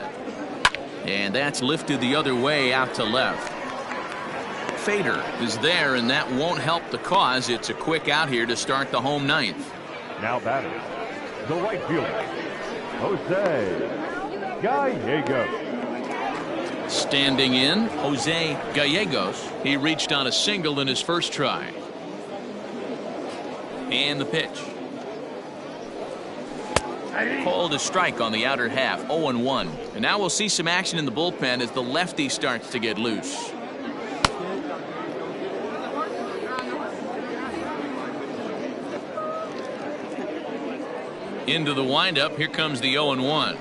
And that's lifted the other way out to left. Fader is there, and that won't help the cause. It's a quick out here to start the home ninth. Now batting, the right fielder, Jose Gallegos. Standing in, Jose Gallegos. He reached on a single in his first try. And the pitch. Called a strike on the outer half, 0-1. And now we'll see some action in the bullpen as the lefty starts to get loose. Into the windup, here comes the 0-1.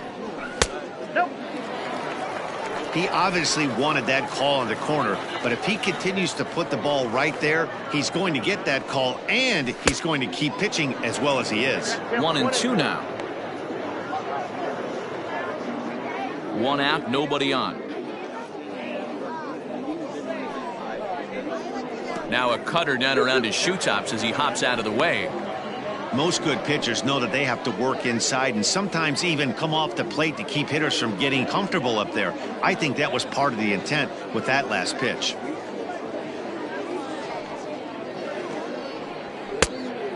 He obviously wanted that call in the corner, but if he continues to put the ball right there, he's going to get that call, and he's going to keep pitching as well as he is. 1-2 now. 1 out, nobody on. Now a cutter down around his shoe tops as he hops out of the way. Most good pitchers know that they have to work inside and sometimes even come off the plate to keep hitters from getting comfortable up there. I think that was part of the intent with that last pitch.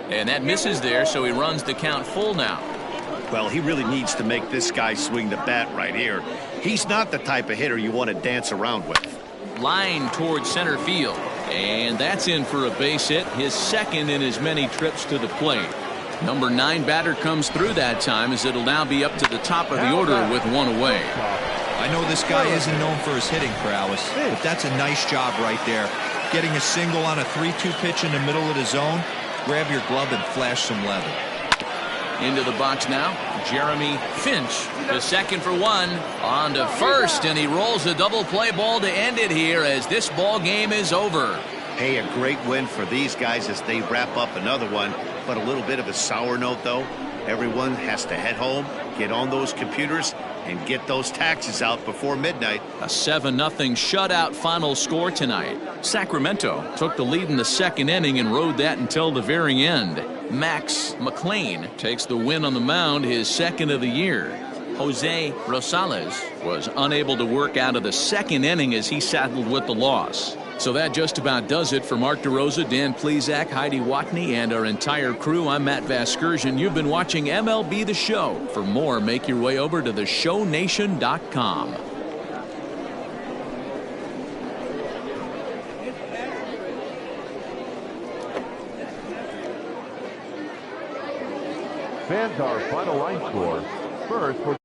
And that misses there, so he runs the count full now. Well, he really needs to make this guy swing the bat right here. He's not the type of hitter you want to dance around with. Line towards center field. And that's in for a base hit, his second in as many trips to the plate. Number 9 batter comes through that time, as it'll now be up to the top of the order with 1 away. I know this guy isn't known for his hitting prowess, but that's a nice job right there. Getting a single on a 3-2 pitch in the middle of the zone. Grab your glove and flash some leather. Into the box now, Jeremy Finch. The second for 1. On to first, and he rolls a double play ball to end it here as this ball game is over. Hey, a great win for these guys as they wrap up another one, but a little bit of a sour note, though. Everyone has to head home, get on those computers, and get those taxes out before midnight. A 7-0 shutout final score tonight. Sacramento took the lead in the second inning and rode that until the very end. Max Mclean takes the win on the mound, his second of the year. Jose Rosales was unable to work out of the second inning as he saddled with the loss. So that just about does it for Mark DeRosa, Dan Plesac, Heidi Watney, and our entire crew. I'm Matt Vasgersian. You've been watching MLB The Show. For more, make your way over to theshownation.com. Fans, our final line score. First for